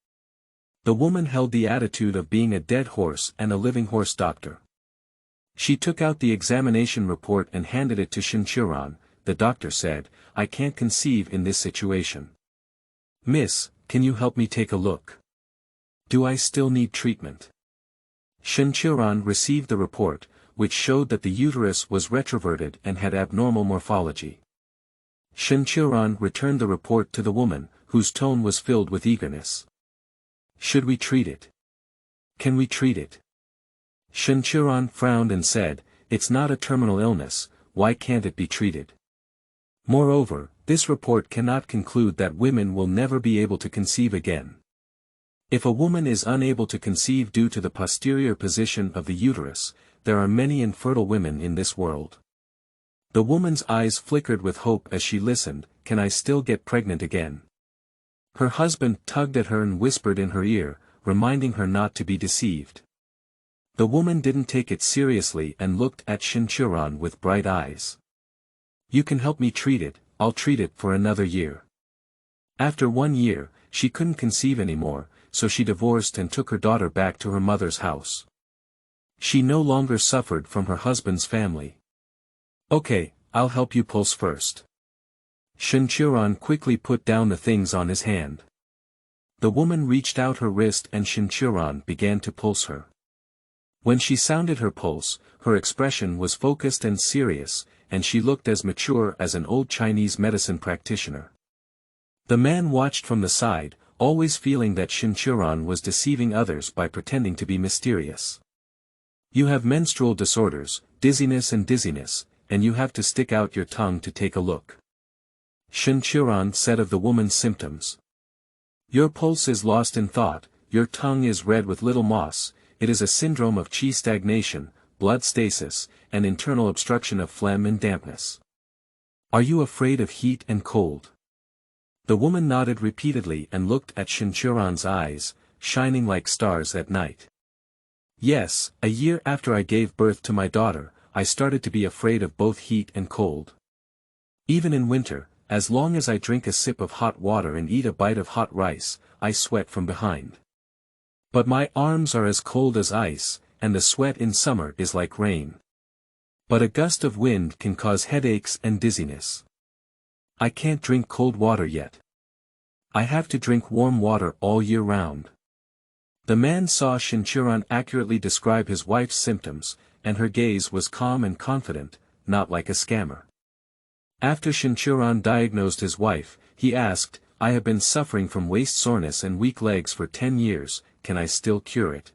The woman held the attitude of being a dead horse and a living horse doctor. She took out the examination report and handed it to Shen Qiuran. The doctor said, "I can't conceive in this situation. Miss, can you help me take a look?" Do I still need treatment? Shen Qiuran received the report, which showed that the uterus was retroverted and had abnormal morphology. Shen Qiuran returned the report to the woman, whose tone was filled with eagerness. Should we treat it? Can we treat it? Shen Qiuran frowned and said, it's not a terminal illness, why can't it be treated? Moreover, this report cannot conclude that women will never be able to conceive again. If a woman is unable to conceive due to the posterior position of the uterus, there are many infertile women in this world. The woman's eyes flickered with hope as she listened, can I still get pregnant again? Her husband tugged at her and whispered in her ear, reminding her not to be deceived. The woman didn't take it seriously and looked at Shen Qiuran with bright eyes. You can help me treat it, I'll treat it for another year. After 1 year, she couldn't conceive anymore, so she divorced and took her daughter back to her mother's house. She no longer suffered from her husband's family. Okay, I'll help you pulse first. Shen Qiuran quickly put down the things on his hand. The woman reached out her wrist and Shen Qiuran began to pulse her. When she sounded her pulse, her expression was focused and serious, and she looked as mature as an old Chinese medicine practitioner. The man watched from the side, always feeling that Shen Qiuran was deceiving others by pretending to be mysterious. You have menstrual disorders, dizziness, and you have to stick out your tongue to take a look. Shen Qiuran said of the woman's symptoms. Your pulse is lost in thought, your tongue is red with little moss, it is a syndrome of qi stagnation, blood stasis, and internal obstruction of phlegm and dampness. Are you afraid of heat and cold? The woman nodded repeatedly and looked at Shen Qiuran's eyes, shining like stars at night. Yes, a year after I gave birth to my daughter, I started to be afraid of both heat and cold. Even in winter, as long as I drink a sip of hot water and eat a bite of hot rice, I sweat from behind. But my arms are as cold as ice, and the sweat in summer is like rain. But a gust of wind can cause headaches and dizziness. I can't drink cold water yet. I have to drink warm water all year round. The man saw Shen Qiuran accurately describe his wife's symptoms, and her gaze was calm and confident, not like a scammer. After Shen Qiuran diagnosed his wife, he asked, I have been suffering from waist soreness and weak legs for 10 years, can I still cure it?